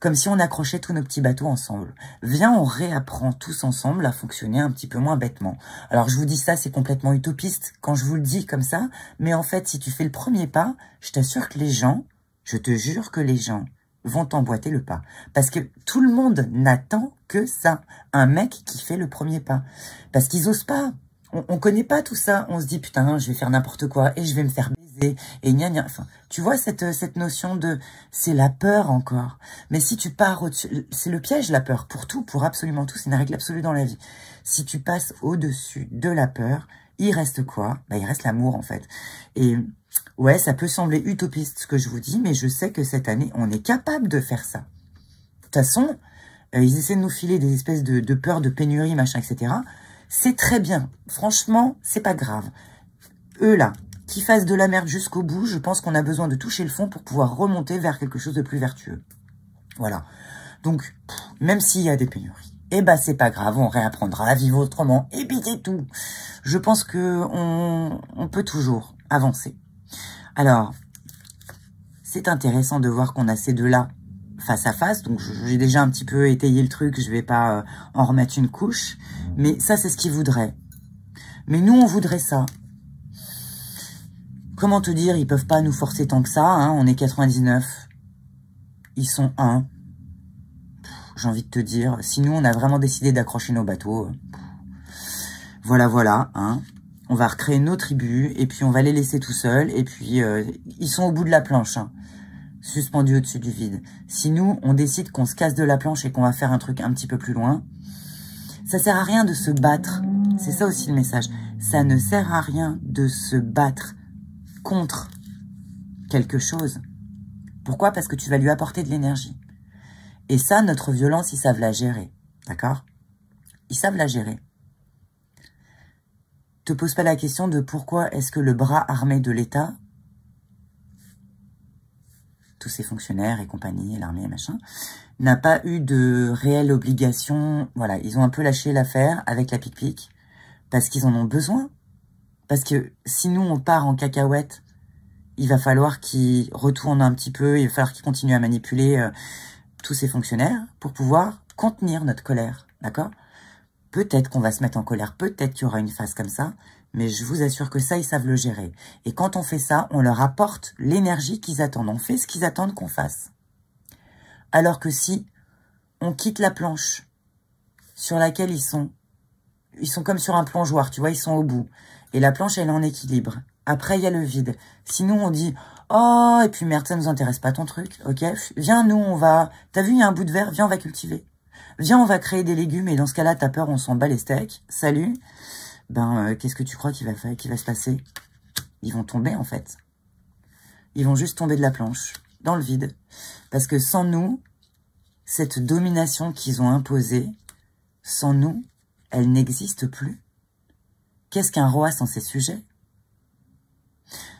Comme si on accrochait tous nos petits bateaux ensemble. Viens, on réapprend tous ensemble à fonctionner un petit peu moins bêtement. Alors, je vous dis ça, c'est complètement utopiste quand je vous le dis comme ça. Mais en fait, si tu fais le premier pas, je t'assure que je te jure que les gens vont t'emboîter le pas. Parce que tout le monde n'attend que ça. Un mec qui fait le premier pas. Parce qu'ils osent pas. On connaît pas tout ça. On se dit, putain, je vais faire n'importe quoi et je vais me faire baiser. Et gna gna. Enfin, tu vois cette notion de... C'est la peur encore. Mais si tu pars au-dessus... C'est le piège, la peur. Pour tout, pour absolument tout. C'est une règle absolue dans la vie. Si tu passes au-dessus de la peur, il reste quoi? Bah, il reste l'amour, en fait. Et ouais, ça peut sembler utopiste, ce que je vous dis, mais je sais que cette année, on est capable de faire ça. De toute façon, ils essaient de nous filer des espèces de peur, de pénurie, machin, etc., c'est très bien. Franchement, c'est pas grave. Eux, là, qui fassent de la merde jusqu'au bout, je pense qu'on a besoin de toucher le fond pour pouvoir remonter vers quelque chose de plus vertueux. Voilà. Donc, même s'il y a des pénuries, eh ben, c'est pas grave, on réapprendra à vivre autrement. Et puis, c'est tout. Je pense que on peut toujours avancer. Alors, c'est intéressant de voir qu'on a ces deux-là face à face. Donc, j'ai déjà un petit peu étayé le truc. Je vais pas en remettre une couche. Mais ça, c'est ce qu'ils voudraient. Mais nous, on voudrait ça. Comment te dire, ils peuvent pas nous forcer tant que ça. Hein, on est 99. Ils sont 1. J'ai envie de te dire. Si nous, on a vraiment décidé d'accrocher nos bateaux. Voilà, voilà. Hein. On va recréer nos tribus. Et puis, on va les laisser tout seuls. Et puis, ils sont au bout de la planche. Hein, suspendus au-dessus du vide. Si nous, on décide qu'on se casse de la planche et qu'on va faire un truc un petit peu plus loin... Ça sert à rien de se battre. C'est ça aussi le message. Ça ne sert à rien de se battre contre quelque chose. Pourquoi? Parce que tu vas lui apporter de l'énergie. Et ça, notre violence, ils savent la gérer. D'accord? Ils savent la gérer. Te pose pas la question de pourquoi est-ce que le bras armé de l'État, tous ces fonctionnaires et compagnie, l'armée et machin, n'a pas eu de réelle obligation. Voilà, ils ont un peu lâché l'affaire avec la pique-pique parce qu'ils en ont besoin. Parce que si nous, on part en cacahuète il va falloir qu'il retourne un petit peu, il va falloir qu'il continue à manipuler tous ses fonctionnaires pour pouvoir contenir notre colère, d'accord? Peut-être qu'on va se mettre en colère, peut-être qu'il y aura une phase comme ça, mais je vous assure que ça, ils savent le gérer. Et quand on fait ça, on leur apporte l'énergie qu'ils attendent. On fait ce qu'ils attendent qu'on fasse. Alors que si on quitte la planche sur laquelle ils sont comme sur un plongeoir, tu vois, ils sont au bout. Et la planche, elle est en équilibre. Après, il y a le vide. Si nous, on dit, oh, et puis merde, ça nous intéresse pas ton truc, ok? Viens, nous, on va... T'as vu, il y a un bout de verre, viens, on va cultiver. Viens, on va créer des légumes, et dans ce cas-là, t'as peur, on s'en bat les steaks. Salut. Qu'est-ce que tu crois qu'il va se passer? Ils vont tomber, en fait. Ils vont juste tomber de la planche, dans le vide. Parce que sans nous, cette domination qu'ils ont imposée, sans nous, elle n'existe plus. Qu'est-ce qu'un roi sans ses sujets?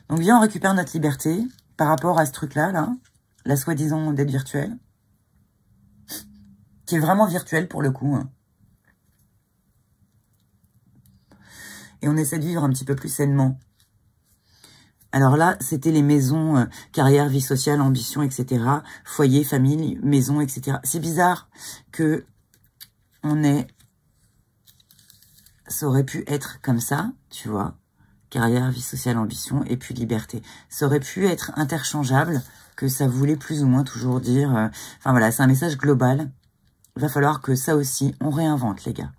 Donc viens, on récupère notre liberté par rapport à ce truc-là, là, la soi-disant dette virtuelle, qui est vraiment virtuelle pour le coup. Hein. Et on essaie de vivre un petit peu plus sainement. Alors là, c'était les maisons, carrière, vie sociale, ambition, etc. Foyer, famille, maison, etc. C'est bizarre que on ait... Ça aurait pu être comme ça, tu vois. Carrière, vie sociale, ambition, et puis liberté. Ça aurait pu être interchangeable, que ça voulait plus ou moins toujours dire... Enfin voilà, c'est un message global. Il va falloir que ça aussi, on réinvente, les gars.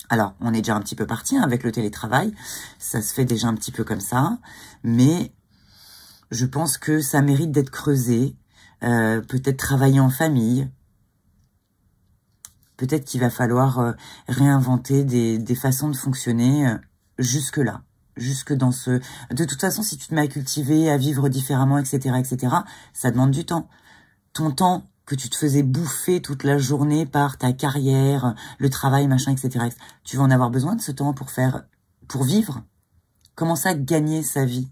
Alors, on est déjà un petit peu parti hein, avec le télétravail. Ça se fait déjà un petit peu comme ça. Mais je pense que ça mérite d'être creusé. Peut-être travailler en famille. Peut-être qu'il va falloir réinventer des façons de fonctionner jusque-là. Jusque dans ce... De toute façon, si tu te mets à cultiver, à vivre différemment, etc., etc., ça demande du temps. Ton temps que tu te faisais bouffer toute la journée par ta carrière, le travail, machin, etc., tu vas en avoir besoin de ce temps pour vivre. Commencer à gagner sa vie.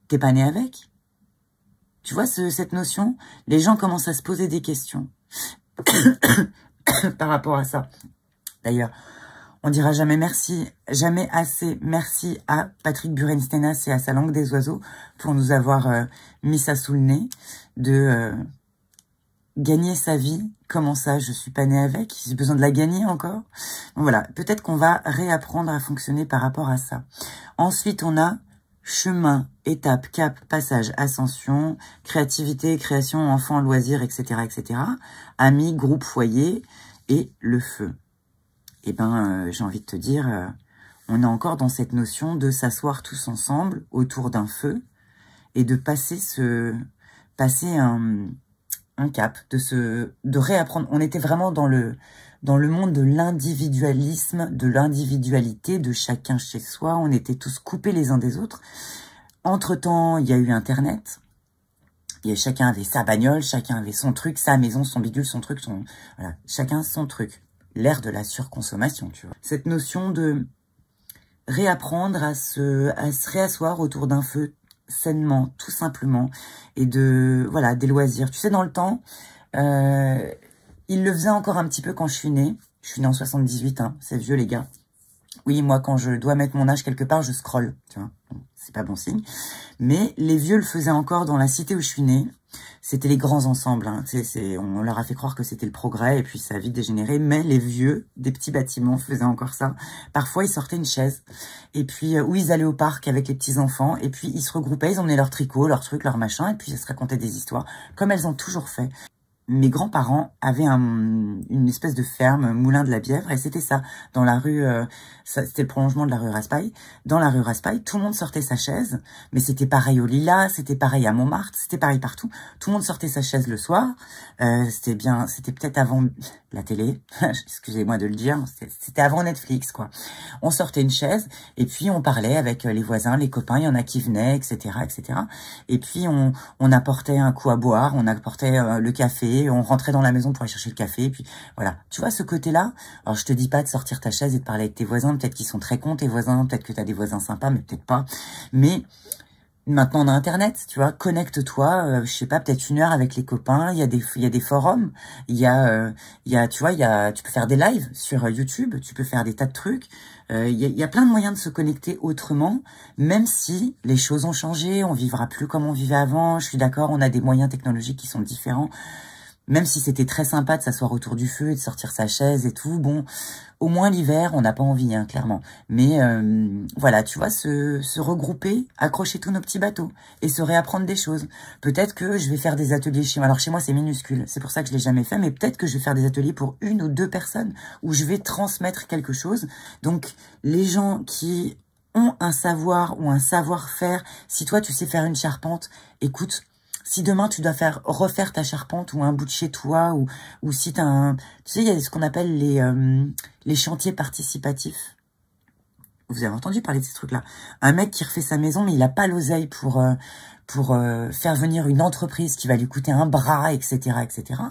T'es pas né avec? Tu vois, cette notion, les gens commencent à se poser des questions par rapport à ça. D'ailleurs, on dira jamais merci, jamais assez merci à Patrick Burenstenas et à sa langue des oiseaux pour nous avoir mis ça sous le nez, de gagner sa vie. Comment ça, je suis pas né avec? J'ai besoin de la gagner encore? Donc voilà, peut-être qu'on va réapprendre à fonctionner par rapport à ça. Ensuite, on a chemin, étape, cap, passage, ascension, créativité, création, enfant, loisirs, etc., etc. Amis, groupe, foyer et le feu. Eh ben, j'ai envie de te dire, on est encore dans cette notion de s'asseoir tous ensemble autour d'un feu et de passer un cap, de réapprendre. On était vraiment dans le monde de l'individualisme, de l'individualité, de chacun chez soi. On était tous coupés les uns des autres. Entre-temps, il y a eu Internet. Chacun avait sa bagnole, chacun avait son truc, sa maison, son bidule, son truc, voilà, chacun son truc. L'ère de la surconsommation, tu vois. Cette notion de réapprendre à se réasseoir autour d'un feu sainement, tout simplement, et voilà, des loisirs. Tu sais, dans le temps, il le faisait encore un petit peu quand je suis née. Je suis née en 78, hein, c'est vieux, les gars. Oui, moi, quand je dois mettre mon âge quelque part, je scrolle, tu vois. Bon, c'est pas bon signe. Mais les vieux le faisaient encore dans la cité où je suis née. C'était les grands ensembles. Hein. On leur a fait croire que c'était le progrès et puis ça a vite dégénéré. Mais les vieux, des petits bâtiments, faisaient encore ça. Parfois, ils sortaient une chaise. Et puis, où ils allaient au parc avec les petits-enfants. Et puis, ils se regroupaient, ils emmenaient leurs tricots, leurs trucs, leurs machins. Et puis, ils se racontaient des histoires, comme elles ont toujours fait. Mes grands-parents avaient une espèce de ferme, Moulin de la Bièvre, et c'était ça, dans la rue, c'était le prolongement de la rue Raspail. Dans la rue Raspail, tout le monde sortait sa chaise, mais c'était pareil au Lilas, c'était pareil à Montmartre, c'était pareil partout. Tout le monde sortait sa chaise le soir, c'était peut-être avant la télé, excusez-moi de le dire, c'était avant Netflix, quoi. On sortait une chaise, et puis on parlait avec les voisins, les copains, il y en a qui venaient, etc., etc. Et puis on apportait un coup à boire, on apportait le café, on rentrait dans la maison pour aller chercher le café, et puis voilà. Tu vois, ce côté-là, alors je te dis pas de sortir ta chaise et de parler avec tes voisins, peut-être qu'ils sont très cons, tes voisins, peut-être que tu as des voisins sympas, mais peut-être pas. Mais Maintenant, on a Internet, tu vois, connecte-toi, je sais pas, peut-être 1 heure avec les copains. Il y a des forums, tu vois, tu peux faire des lives sur YouTube, tu peux faire des tas de trucs. Il y a plein de moyens de se connecter autrement, même si les choses ont changé, on vivra plus comme on vivait avant. Je suis d'accord, on a des moyens technologiques qui sont différents. Même si c'était très sympa de s'asseoir autour du feu et de sortir sa chaise et tout, bon, au moins l'hiver, on n'a pas envie, hein, clairement. Mais voilà, tu vois, se regrouper, accrocher tous nos petits bateaux et se réapprendre des choses. Peut-être que je vais faire des ateliers chez moi. Alors chez moi, c'est minuscule, c'est pour ça que je l'ai jamais fait, mais peut-être que je vais faire des ateliers pour 1 ou 2 personnes où je vais transmettre quelque chose. Donc, les gens qui ont un savoir ou un savoir-faire, si toi, tu sais faire une charpente, écoute, si demain tu dois refaire ta charpente ou un bout de chez toi ou si tu as un... Tu sais, il y a ce qu'on appelle les chantiers participatifs. Vous avez entendu parler de ces trucs-là. Un mec qui refait sa maison, mais il n'a pas l'oseille pour faire venir une entreprise qui va lui coûter un bras, etc., etc.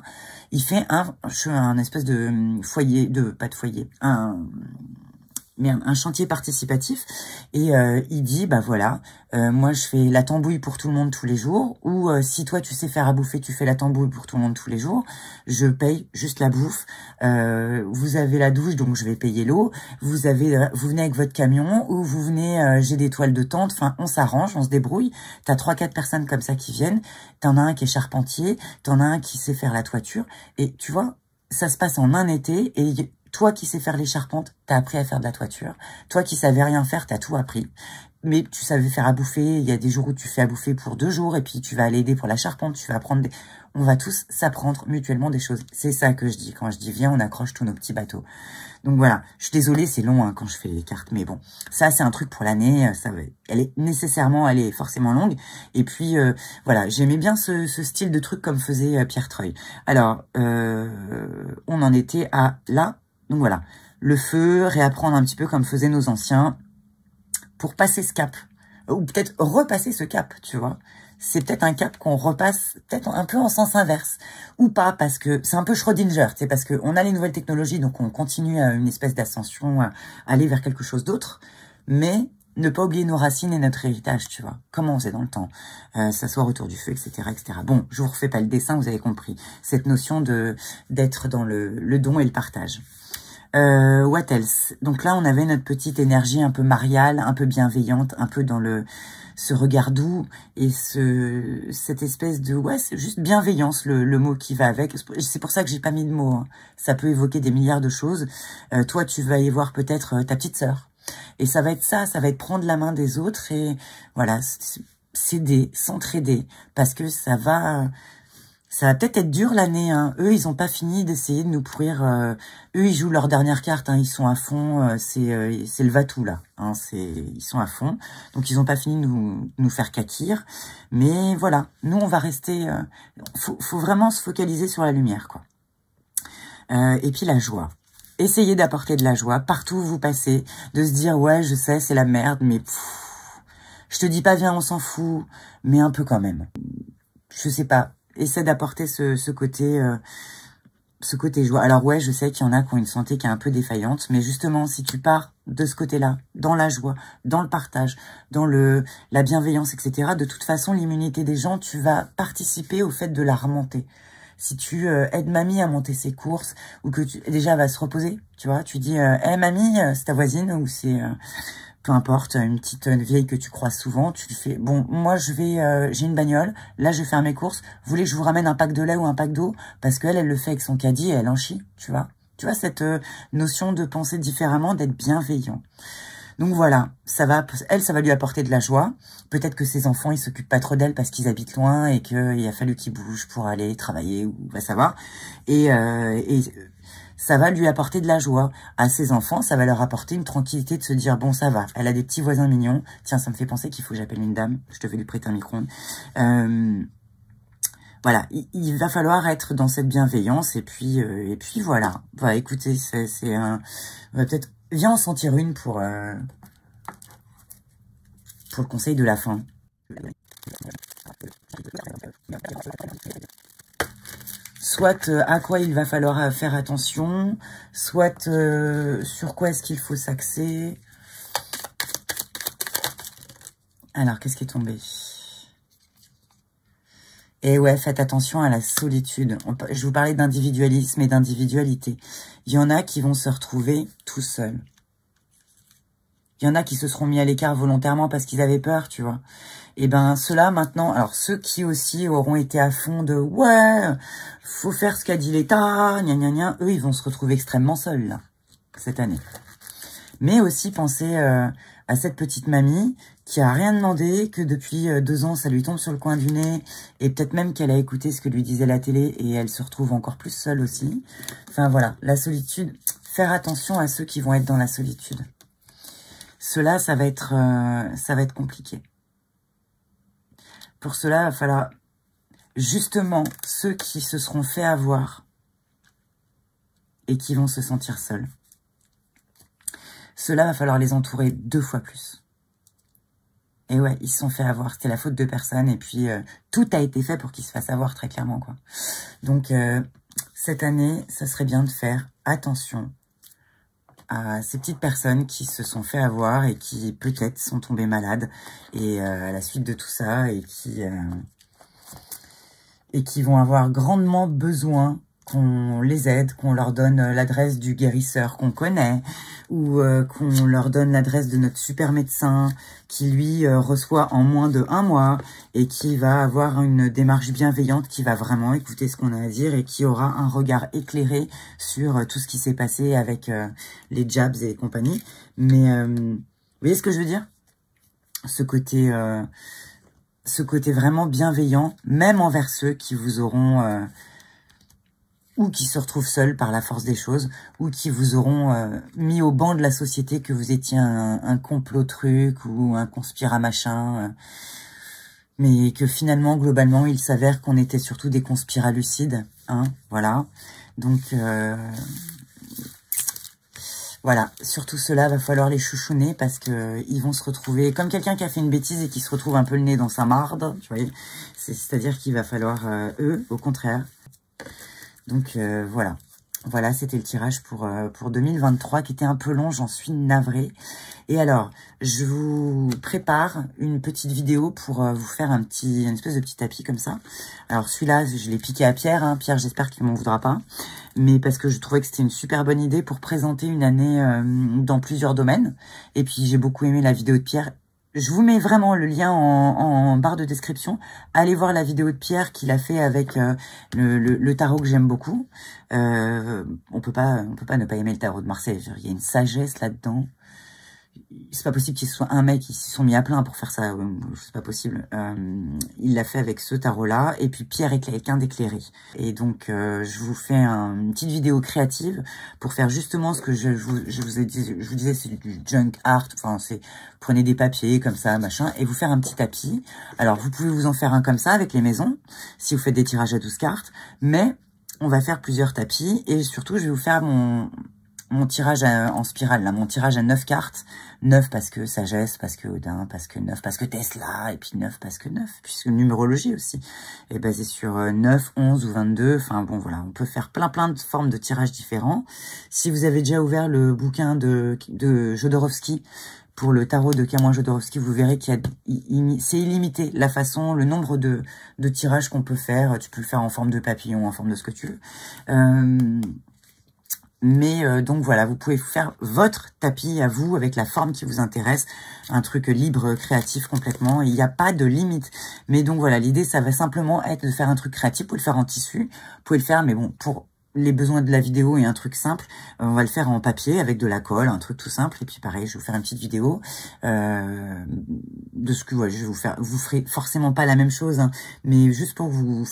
Il fait un espèce de foyer, pas de foyer, un chantier participatif et il dit bah voilà moi je fais la tambouille pour tout le monde tous les jours ou si toi tu sais faire à bouffer tu fais la tambouille pour tout le monde tous les jours, je paye juste la bouffe, vous avez la douche donc je vais payer l'eau, vous venez avec votre camion ou vous venez j'ai des toiles de tente, enfin on s'arrange, on se débrouille. T'as 3-4 personnes comme ça qui viennent, t'en as un qui est charpentier, t'en as un qui sait faire la toiture et tu vois ça se passe en un été et toi qui sais faire les charpentes, t'as appris à faire de la toiture. Toi qui savais rien faire, t'as tout appris. Mais tu savais faire à bouffer. Il y a des jours où tu fais à bouffer pour 2 jours et puis tu vas aller aider pour la charpente. Tu vas apprendre On va tous s'apprendre mutuellement des choses. C'est ça que je dis. Quand je dis viens, on accroche tous nos petits bateaux. Donc voilà. Je suis désolée, c'est long hein, quand je fais les cartes. Mais bon, ça c'est un truc pour l'année. Elle est forcément longue. Et puis voilà, j'aimais bien ce style de truc comme faisait Pierre Treuil. Alors, on en était à là. Donc voilà, le feu, réapprendre un petit peu comme faisaient nos anciens pour passer ce cap. Ou peut-être repasser ce cap, tu vois. C'est peut-être un cap qu'on repasse peut-être un peu en sens inverse. Ou pas, parce que c'est un peu Schrödinger, tu sais, parce qu'on a les nouvelles technologies, donc on continue à une espèce d'ascension, à aller vers quelque chose d'autre. Mais ne pas oublier nos racines et notre héritage, tu vois. Comment on faisait dans le temps. S'asseoir autour du feu, etc., etc. Bon, je vous refais pas le dessin, vous avez compris. Cette notion d'être dans le don et le partage. What else? Donc là, on avait notre petite énergie un peu mariale, un peu bienveillante, un peu dans ce regard doux et cette espèce de... Ouais, c'est juste bienveillance, le mot qui va avec. C'est pour ça que j'ai pas mis de mots. Hein. Ça peut évoquer des milliards de choses. Toi, tu vas y voir peut-être ta petite sœur. Et ça va être prendre la main des autres et voilà, s'aider, s'entraider. Parce que ça va peut-être être dur l'année. Hein. Eux, ils ont pas fini d'essayer de nous pourrir. Eux, ils jouent leur dernière carte. Hein. Ils sont à fond. C'est le va-tout là. Hein. Ils sont à fond. Donc ils ont pas fini de nous faire kakir. Mais voilà, nous on va rester. Faut vraiment se focaliser sur la lumière, quoi. Et puis la joie. Essayez d'apporter de la joie partout où vous passez. De se dire ouais, je sais, c'est la merde, mais je te dis pas viens, on s'en fout, mais un peu quand même. Je sais pas. Essaie d'apporter ce côté joie. Alors ouais, je sais qu'il y en a qui ont une santé qui est un peu défaillante, mais justement, si tu pars de ce côté-là, dans la joie, dans le partage, dans la bienveillance, etc., de toute façon, l'immunité des gens, tu vas participer au fait de la remonter. Si tu aides mamie à monter ses courses, ou que déjà elle va se reposer, tu vois, tu dis, hey, mamie, c'est ta voisine, ou c'est... peu importe, une petite vieille que tu croises souvent, tu lui fais, bon, moi j'ai une bagnole, là je vais faire mes courses, vous voulez que je vous ramène un pack de lait ou un pack d'eau? Parce qu'elle, elle le fait avec son caddie et elle en chie, tu vois. Tu vois, cette notion de penser différemment, d'être bienveillant. Donc voilà, ça va lui apporter de la joie. Peut-être que ses enfants, ils s'occupent pas trop d'elle parce qu'ils habitent loin et qu'il a fallu qu'ils bougent pour aller travailler ou va savoir. Et ça va lui apporter de la joie. À ses enfants, ça va leur apporter une tranquillité de se dire, bon, ça va, elle a des petits voisins mignons. Tiens, ça me fait penser qu'il faut que j'appelle une dame. Je devais lui prêter un micro-ondes. Voilà, il va falloir être dans cette bienveillance. Et puis voilà. Bah, écoutez, on va peut-être... Viens en sentir une pour le conseil de la fin. Soit à quoi il va falloir faire attention, soit sur quoi est-ce qu'il faut s'axer. Alors, qu'est-ce qui est tombé? Et ouais, faites attention à la solitude. Je vous parlais d'individualisme et d'individualité. Il y en a qui vont se retrouver tout seuls. Il y en a qui se seront mis à l'écart volontairement parce qu'ils avaient peur, tu vois. Et ben, ceux-là, maintenant, alors ceux qui aussi auront été à fond de « ouais, faut faire ce qu'a dit l'État, gna gna gna », eux, ils vont se retrouver extrêmement seuls, là, cette année. Mais aussi pensez à cette petite mamie qui a rien demandé, que depuis 2 ans, ça lui tombe sur le coin du nez, et peut-être même qu'elle a écouté ce que lui disait la télé, et elle se retrouve encore plus seule aussi. Enfin voilà, la solitude, faire attention à ceux qui vont être dans la solitude. Cela, ça va être compliqué. Pour cela, il va falloir justement ceux qui se seront fait avoir et qui vont se sentir seuls. Cela va falloir les entourer 2 fois plus. Et ouais, ils se sont fait avoir, c'était la faute de personne, et puis tout a été fait pour qu'ils se fassent avoir, très clairement, quoi. Donc, cette année, ça serait bien de faire attention à ces petites personnes qui se sont fait avoir et qui peut-être sont tombées malades et à la suite de tout ça et qui vont avoir grandement besoin qu'on les aide, qu'on leur donne l'adresse du guérisseur qu'on connaît ou qu'on leur donne l'adresse de notre super médecin qui lui reçoit en moins de 1 mois et qui va avoir une démarche bienveillante, qui va vraiment écouter ce qu'on a à dire et qui aura un regard éclairé sur tout ce qui s'est passé avec les jabs et compagnie. Mais vous voyez ce que je veux dire? Ce côté vraiment bienveillant, même envers ceux qui vous auront... ou qui se retrouvent seuls par la force des choses, ou qui vous auront mis au banc de la société que vous étiez un complot truc ou un conspira machin, mais que finalement, globalement, il s'avère qu'on était surtout des conspiralucides, hein, voilà. Donc, voilà, surtout cela, va falloir les chouchouner parce que ils vont se retrouver comme quelqu'un qui a fait une bêtise et qui se retrouve un peu le nez dans sa marde, tu vois. C'est-à-dire qu'il va falloir, eux, au contraire. Donc voilà, voilà, c'était le tirage pour 2023 qui était un peu long, j'en suis navrée. Et alors, je vous prépare une petite vidéo pour vous faire une espèce de petit tapis comme ça. Alors celui-là, je l'ai piqué à Pierre, hein. Pierre, j'espère qu'il m'en voudra pas. Mais parce que je trouvais que c'était une super bonne idée pour présenter une année dans plusieurs domaines. Et puis j'ai beaucoup aimé la vidéo de Pierre. Je vous mets vraiment le lien en barre de description. Allez voir la vidéo de Pierre qu'il a fait avec le tarot que j'aime beaucoup. On peut pas ne pas aimer le tarot de Marseille. Il y a une sagesse là-dedans. C'est pas possible qu'il soit un mec qui s'y sont mis à plein pour faire ça. C'est pas possible. Il l'a fait avec ce tarot-là. Et puis Pierre est quelqu'un d'éclairé. Et donc je vous fais une petite vidéo créative pour faire justement ce que je vous ai dit. Je vous disais, c'est du junk art. Enfin, c'est prenez des papiers comme ça, machin, et vous faire un petit tapis. Alors vous pouvez vous en faire un comme ça avec les maisons, si vous faites des tirages à 12 cartes. Mais on va faire plusieurs tapis. Et surtout, je vais vous faire mon tirage en spirale, là, mon tirage à 9 cartes. 9 parce que sagesse, parce que Odin, parce que 9 parce que Tesla, et puis 9 parce que 9, puisque numérologie aussi est basée sur 9, 11 ou 22. Enfin bon, voilà, on peut faire plein de formes de tirages différents. Si vous avez déjà ouvert le bouquin de Jodorowsky, pour le tarot de Camoin Jodorowsky, vous verrez qu'il y a, c'est illimité, la façon, le nombre de tirages qu'on peut faire. Tu peux le faire en forme de papillon, en forme de ce que tu veux. Mais donc voilà, vous pouvez faire votre tapis à vous avec la forme qui vous intéresse, un truc libre, créatif complètement, il n'y a pas de limite. Mais donc voilà, l'idée ça va simplement être de faire un truc créatif, vous pouvez le faire en tissu, vous pouvez le faire, mais bon, pour les besoins de la vidéo et un truc simple, on va le faire en papier avec de la colle, un truc tout simple. Et puis pareil, je vais vous faire une petite vidéo de ce que je vais vous faire. Vous ferez forcément pas la même chose, hein, mais juste pour vous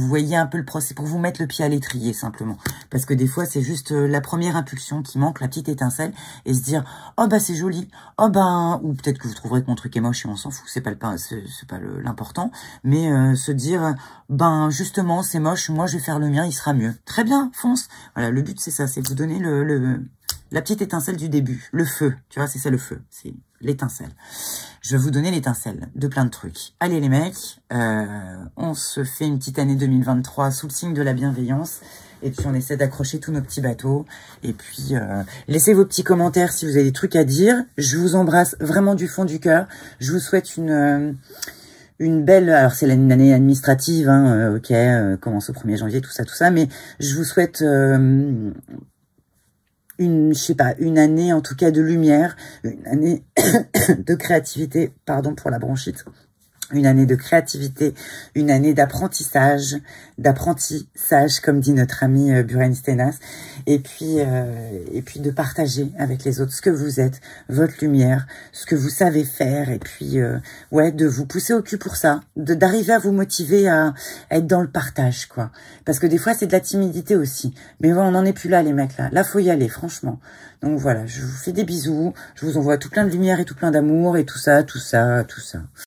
voyez un peu le procès, pour vous mettre le pied à l'étrier simplement. Parce que des fois, c'est juste la première impulsion qui manque, la petite étincelle, et se dire oh bah c'est joli, oh bah, ou peut-être que vous trouverez que mon truc est moche et on s'en fout, c'est pas l'important, mais se dire ben justement c'est moche, moi je vais faire le mien, il sera mieux. Très bien, fonce. Voilà, le but c'est ça, c'est de vous donner la petite étincelle du début, le feu, tu vois, c'est ça le feu, c'est l'étincelle. Je vais vous donner l'étincelle de plein de trucs. Allez les mecs, on se fait une petite année 2023 sous le signe de la bienveillance. Et puis on essaie d'accrocher tous nos petits bateaux. Et puis laissez vos petits commentaires si vous avez des trucs à dire. Je vous embrasse vraiment du fond du cœur. Je vous souhaite une belle... Alors c'est une année administrative, hein, ok, commence au 1er janvier, tout ça. Mais je vous souhaite... je sais pas, une année en tout cas de lumière, une année de créativité, pardon pour la bronchite, une année de créativité, une année d'apprentissage, comme dit notre ami Buren Stenas, et puis de partager avec les autres ce que vous êtes, votre lumière, ce que vous savez faire, et puis ouais, de vous pousser au cul pour ça, d'arriver à vous motiver à être dans le partage, quoi. Parce que des fois c'est de la timidité aussi, mais on n'en est plus là les mecs là faut y aller franchement. Donc voilà, je vous fais des bisous, je vous envoie tout plein de lumière et tout plein d'amour et tout ça.